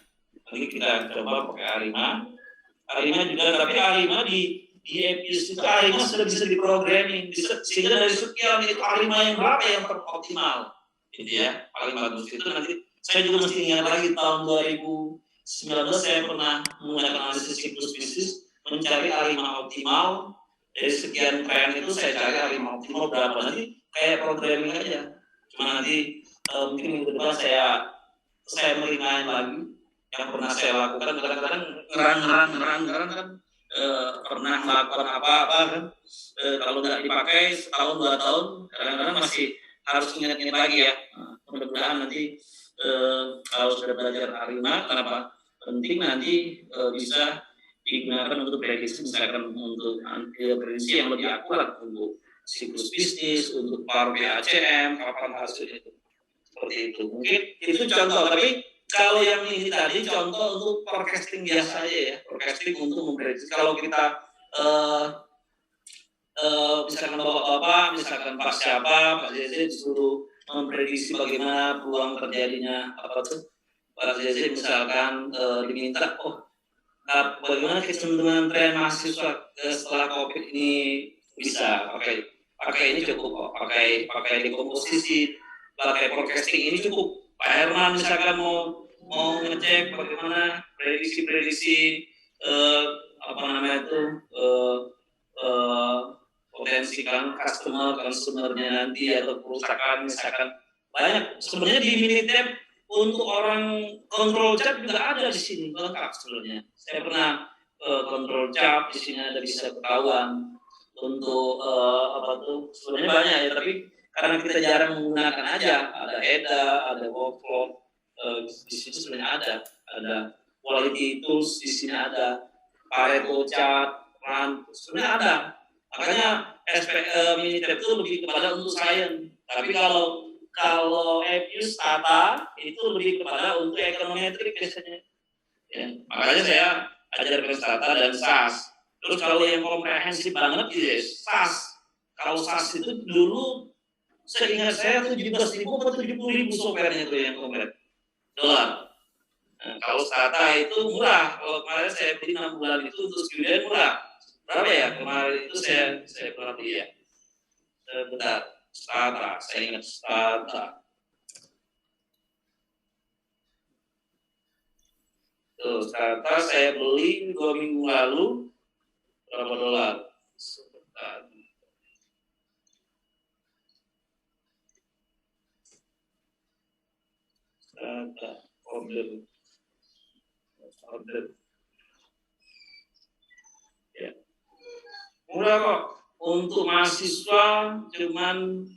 Nanti kita coba pakai Arima. Arima juga, tapi Arima di EPIS itu Arima sudah bisa diprogramming, sehingga dari sekian itu Arima yang berapa yang teroptimal, gitu ya, paling bagus itu nanti. Saya juga mesti ingat lagi tahun 2019 saya pernah menggunakan analisis siklus bisnis mencari Arima optimal. Dari sekian tren itu saya cari Arima optimal berapa, nanti kayak programming aja. Cuma nanti mungkin minggu depan saya meringain lagi yang pernah saya lakukan. Kadang-kadang ngerang kan pernah melakukan apa-apa kan, kalau nggak dipakai setahun 2 tahun kadang-kadang masih harus ingat-ingat lagi ya. Mudah-mudahan nanti kalau sudah belajar Arima, kenapa penting nanti bisa digunakan untuk prediksi, misalkan untuk prediksi yang lebih akurat untuk siklus bisnis, untuk power PACM, kapan hasilnya itu. Seperti itu. Mungkin itu contoh, tapi kalau yang ini tadi contoh untuk forecasting biasa aja ya, forecasting untuk memprediksi. Kalau kita misalkan bapak-bapak, misalkan Pak Zeze disuruh memprediksi bagaimana peluang terjadinya Pak Zeze misalkan diminta, bagaimana kecenderungan tren mahasiswa setelah COVID ini, bisa pakai ini cukup, pakai dekomposisi, pakai forecasting ini cukup. Pak Herman misalkan mau ngecek bagaimana prediksi potensi kan customernya nanti atau perusahaan misalkan banyak. Sebenarnya di Minitab untuk orang kontrol cap juga ada di sini, lengkap sebenarnya. Saya pernah kontrol cap, di sini ada bisa ketahuan untuk sebenarnya banyak ya, tapi karena kita jarang menggunakan aja. Ada EDA, ada workflow, di situ sebenarnya ada quality tools, di sini ada Pareto chart, run, sebenarnya ada. Makanya Minitab itu lebih kepada untuk sains. Tapi kalau EPIUS Tata itu lebih kepada untuk ekonometrik biasanya. Ya, makanya saya ajarkan Tata dan SAS. Terus kalau yang komprehensif banget ya SAS. Kalau SAS itu dulu seingat saya 17.000 atau 70.000 softwarenya itu yang komplit dolar. Nah, kalau Tata itu murah. Kalau kemarin saya beli 6 bulan itu untuk student murah. Berapa ya kemarin itu saya pernah beli ya. Bentar, Tata, saya ingat Tata. Tuh, Tata saya beli 2 minggu lalu berapa dolar? Sebentar. Data order. Ya. Murah kok. Untuk mahasiswa cuman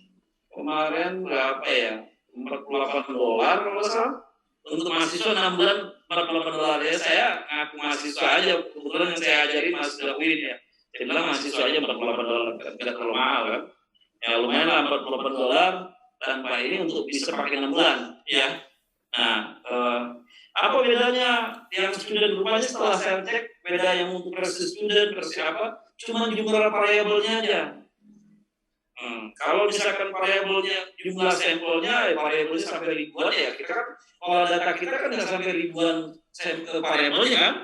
kemarin berapa ya? $48 kalau nggak salah. Untuk mahasiswa 6 bulan $48 ya. Saya ngaku mahasiswa aja. Kebetulan yang saya ajari mahasiswa UIN ya. Saya bilang mahasiswa aja $48, tidak terlalu mahal kan. Ya lumayan lah $48 tanpa ini untuk bisa pakai 6 bulan ya. Nah, apa bedanya yang student rupanya setelah saya cek beda yang untuk versi student versi apa? Cuma jumlah variabelnya aja. Kalau misalkan variabelnya jumlah sampelnya, variabelnya sampai ribuan ya kita kan kalau data kita kan nggak sampai ribuan variabelnya kan,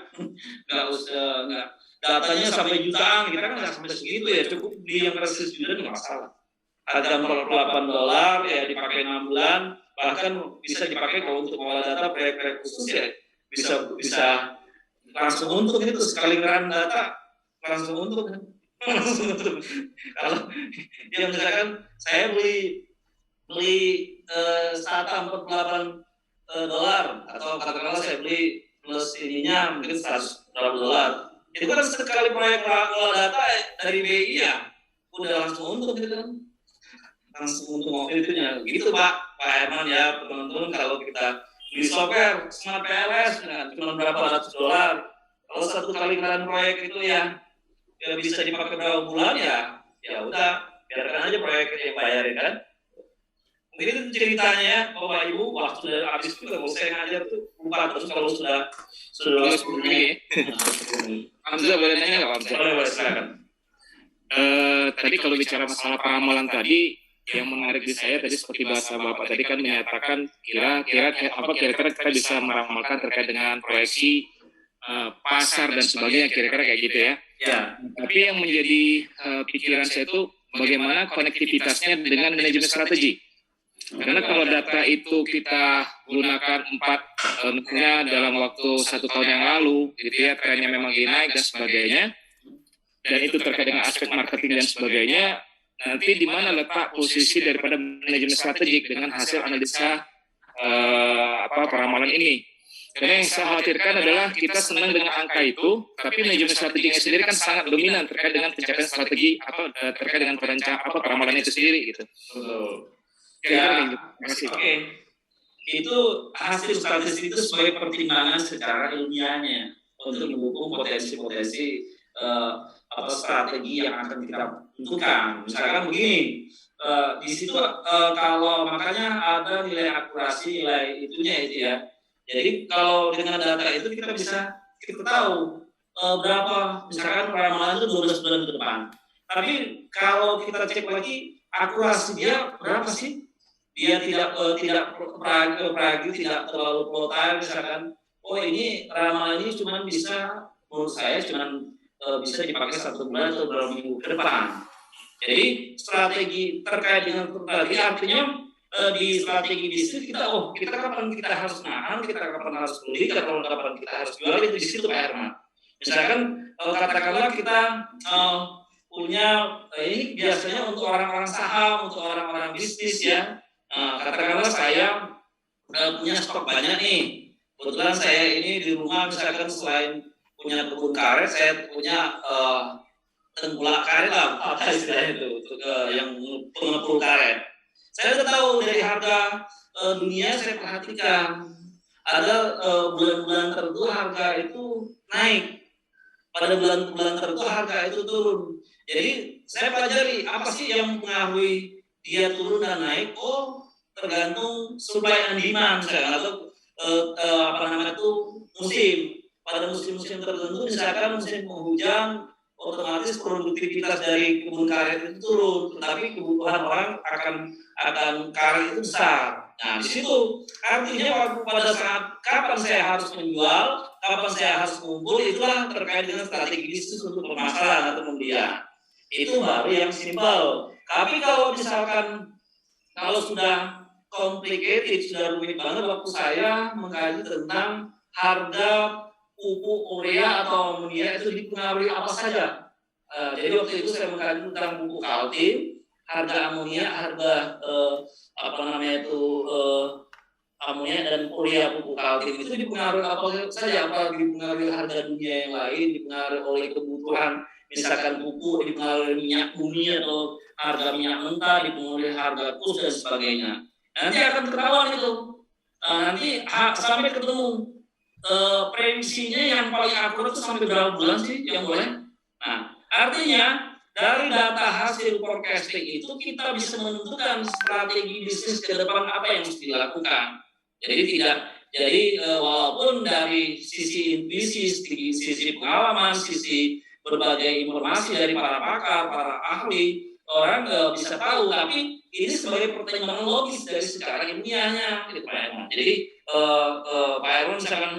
nggak datanya sampai jutaan kita kan nggak sampai segitu ya, cukup di yang versi student nggak masalah. Harga $48 ya dipakai 6 bulan, bahkan bisa dipakai kalau untuk mengolah data proyek-proyek khusus ya bisa langsung untung itu sekali ngeran data langsung untung. Kalau ya misalkan saya beli SATA $48 atau katakanlah saya beli plus ininya mungkin $100, itu kan sekali proyek mengolah data dari BI ya udah langsung untung gitu kan, langsung untung itunya gitu Pak Herman ya teman-teman. Kalau kita beli software Smart PLS cuma berapa ratus $, kalau satu kali ngelakuin proyek itu ya bisa dipakai berapa bulan ya udah biarkan aja proyeknya yang bayarin kan. Mungkin itu ceritanya ya Bapak Ibu. Wah sudah habis juga kalau saya ngajar tuh lupa terus kalau sudah 10 menit. Hamzah boleh nanya nggak Pak Hamzah? Boleh silakan. Tadi kalau bicara masalah peramalan tadi, yang menarik di saya tadi seperti bahasa Bapak tadi kan menyatakan kira-kira kita bisa meramalkan terkait dengan proyeksi pasar dan sebagainya, kira-kira kayak gitu ya. Ya. Tapi yang menjadi pikiran saya itu bagaimana konektivitasnya dengan manajemen strategi. Karena kalau data itu kita gunakan 4 tentunya dalam waktu 1 tahun yang lalu, gitu ya, trennya memang naik dan sebagainya, dan itu terkait dengan aspek marketing dan sebagainya, nanti di mana letak posisi daripada manajemen strategik dengan hasil analisa peramalan ini. Karena yang saya khawatirkan adalah kita senang dengan angka itu, tapi manajemen strateginya sendiri kan sangat dominan terkait dengan pencapaian strategi atau terkait dengan peramalan itu sendiri gitu. Ya, oke. Itu hasil statistik itu sebagai pertimbangan secara ilmiahnya untuk mendukung potensi-potensi strategi yang akan kita tentukan. Misalkan begini, di situ kalau makanya ada nilai akurasi, nilai itunya itu ya. Jadi kalau dengan data itu kita tahu berapa misalkan ramalan itu 12 bulan ke depan. Tapi kalau kita cek lagi akurasi dia berapa sih? Dia tidak fragil, tidak terlalu volatile misalkan. Oh ini ramalan ini cuma bisa menurut saya cuma bisa dipakai 1 bulan atau beberapa minggu ke depan. Jadi strategi terkait dengan tadi artinya di strategi bisnis kita kapan kita harus nahan, kita kapan harus beli, kapan kita harus jual, itu di situ Pak Herman. Misalkan katakanlah kita punya ini biasanya untuk orang-orang saham, untuk orang-orang bisnis ya. Katakanlah saya punya stok banyak nih. Kebetulan saya ini di rumah misalkan selain punya kebun karet, saya punya tengkulak karet lah, apa istilahnya itu, yang pengepul karet. Saya sudah tahu dari harga dunia, saya perhatikan ada bulan-bulan tertentu harga itu naik, pada bulan-bulan tertentu harga itu turun. Jadi saya pelajari apa sih yang mempengaruhi dia turun dan naik. Tergantung supply and demand misalkan, atau musim. Pada musim-musim tertentu misalkan musim penghujan, otomatis produktivitas dari kebun karet itu turun, tetapi kebutuhan orang akan karet itu besar. Nah, di situ artinya pada saat kapan saya harus menjual, kapan saya harus mengumpul, itulah terkait dengan strategi bisnis untuk pemasaran atau pembelian. Itu baru yang simpel. Tapi kalau misalkan sudah complicated, sudah rumit banget, waktu saya mengkaji tentang harga pupuk urea atau amonia itu dipengaruhi apa saja. Jadi waktu itu saya mengkaji tentang pupuk Kaltim, harga amonia, harga amonia dan urea pupuk kaltim itu dipengaruhi apa saja, apa dipengaruhi harga dunia yang lain, dipengaruhi oleh kebutuhan misalkan pupuk, dipengaruhi minyak bumi atau harga minyak mentah, dipengaruhi harga kurs dan sebagainya. Nanti akan ketahuan itu. Nanti sampai ketemu prediksinya yang paling akurat itu sampai berapa bulan sih yang boleh. Nah, artinya dari data hasil forecasting itu kita bisa menentukan strategi bisnis ke depan apa yang mesti dilakukan. Jadi walaupun dari sisi bisnis, sisi pengalaman, sisi berbagai informasi dari para pakar, para ahli, orang bisa tahu, tapi ini sebagai pertimbangan logis dari secara ilmiahnya, gitu Pak Herman. Jadi Pak Herman misalkan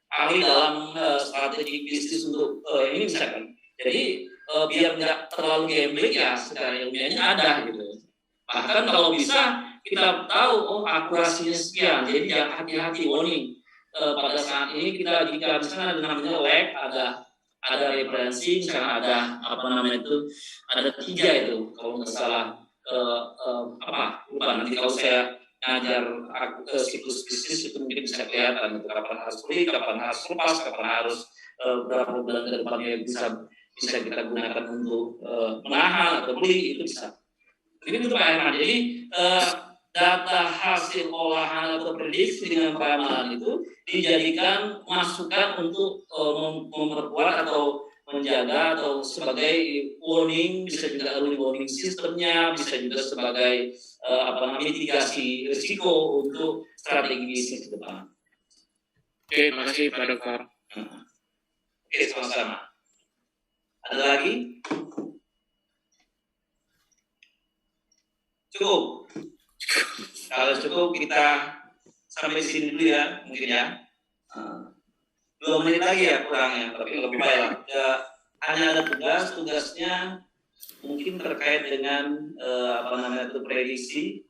ahli dalam strategi bisnis untuk ini misalkan. Jadi biar nggak terlalu gambling ya secara ilmiahnya ada gitu. Bahkan kalau bisa kita tahu oh akurasinya sekian, jadi jangan hati-hati warning. Pada saat ini kita jika misalnya ada namanya lag, ada referensi, misalnya ada apa namanya itu, ada 3 itu kalau nggak salah lupa nanti kalau saya ngajar siklus bisnis itu mungkin bisa kelihatan kapan harus beli, kapan harus lepas, kapan harus berapa bulan ke depannya bisa kita gunakan untuk menahan atau beli, itu bisa. Ini itu Pak Herman. Jadi data hasil olahan atau prediksi dengan ramalan itu dijadikan masukan untuk memperkuat atau menjaga atau sebagai warning, bisa juga early warning sistemnya, bisa juga sebagai mitigasi risiko untuk strategi bisnis ke depan. Oke, terima kasih Pak Dokter. Oke, sama-sama. Ada lagi? Cukup. Kalau cukup kita sampai sini dulu ya, mungkin ya. 2 menit lagi ya kurangnya, tapi lebih baik. Hanya ada tugasnya mungkin terkait dengan prediksi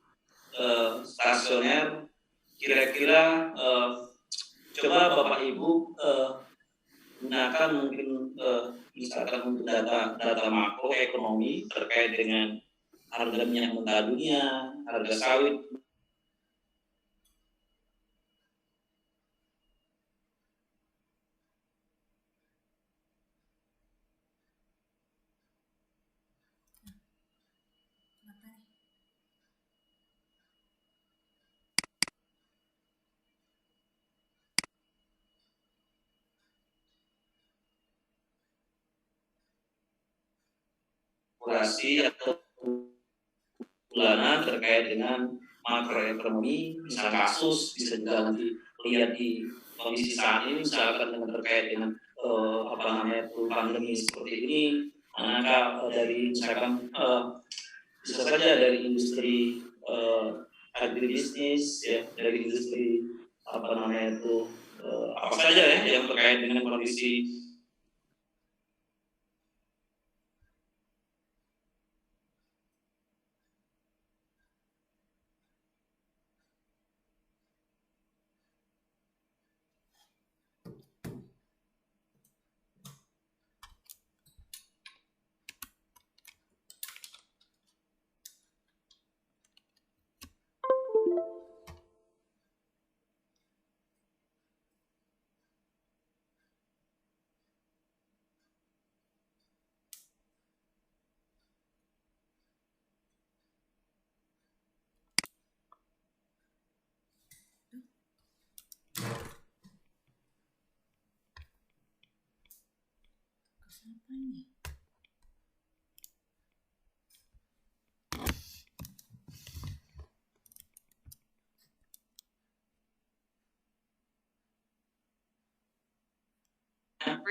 stasioner. Kira-kira coba Bapak Ibu gunakan mungkin misalkan untuk data makroekonomi terkait dengan harga minyak mentah dunia, harga sawit. Kurasi atau bulanan terkait dengan makroekonomi, misalnya kasus, bisa juga nanti lihat di kondisi saat ini, misalkan dengan terkait dengan pandemi seperti ini, maka dari misalkan bisa saja dari industri agribisnis, ya, dari industri apa saja ya yang terkait dengan kondisi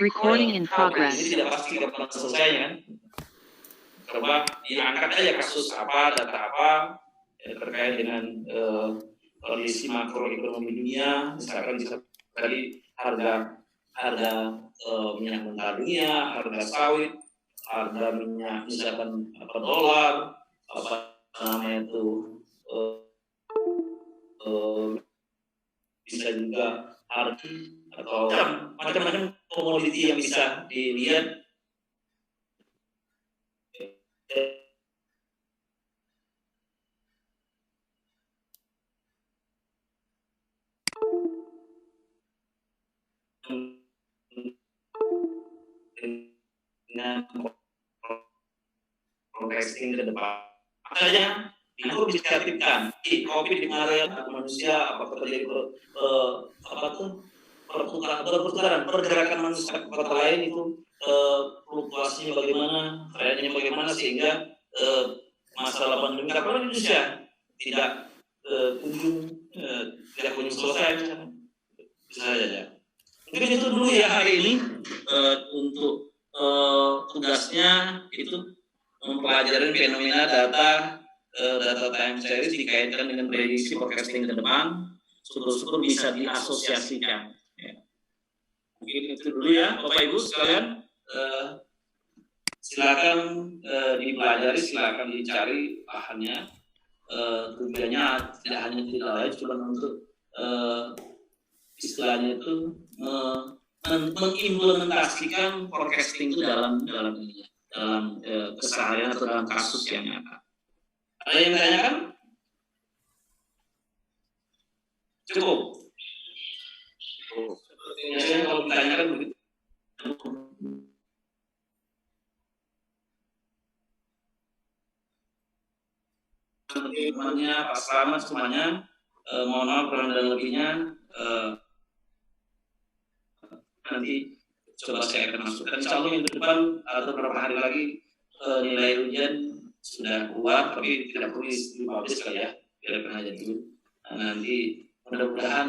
Recording in progress. Ini tidak pasti kapan selesainya kan. Coba diangkat aja kasus apa, data apa terkait dengan kondisi makroekonomi dunia, misalkan bisa tadi harga minyak mentah dunia, harga sawit, harga minyak misalkan dolar, bisa juga harga atau macam-macam komoditi yang bisa dilihat. dengan forecasting ke depan. Makanya itu bisa tipkan COVID di area manusia apakah terjadi pergerakan manusia ke kota lain itu fluktuasinya bagaimana, trennya bagaimana sehingga masalah pandemi kapal Indonesia tidak kunjung selesai bisa saja. Mungkin itu dulu ya hari ini untuk tugasnya itu mempelajari fenomena data time series dikaitkan dengan prediksi forecasting ke depan. Syukur-syukur bisa diasosiasikan. Ya. Mungkin itu dulu ya, Bapak Ibu sekalian. Silakan dipelajari, silakan dicari bahannya. Tujuannya tidak hanya tidak lain, cuma untuk istilahnya itu mengimplementasikan forecasting itu dalam keseharian atau dalam kasus yang nyata. Ada yang ditanyakan? Cukup. Biasanya kalau ditanyakan begitu. Teman-temannya, Pak Slamet semuanya, mohon maaf kurang dan lebihnya. Nanti coba saya akan masukkan. Insya Allah minggu depan atau beberapa hari lagi nilai ujian sudah keluar, tapi tidak perlu dipublish kali ya, biarkan aja dulu. Nah, nanti mudah-mudahan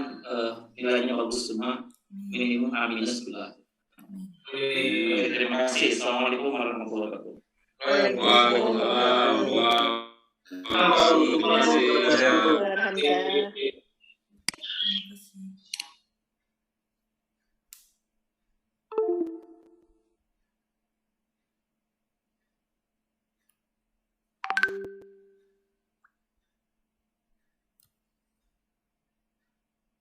nilainya bagus semua, minimum A-. Terima kasih. Assalamualaikum warahmatullahi wabarakatuh. Waalaikumsalam. Terima kasih.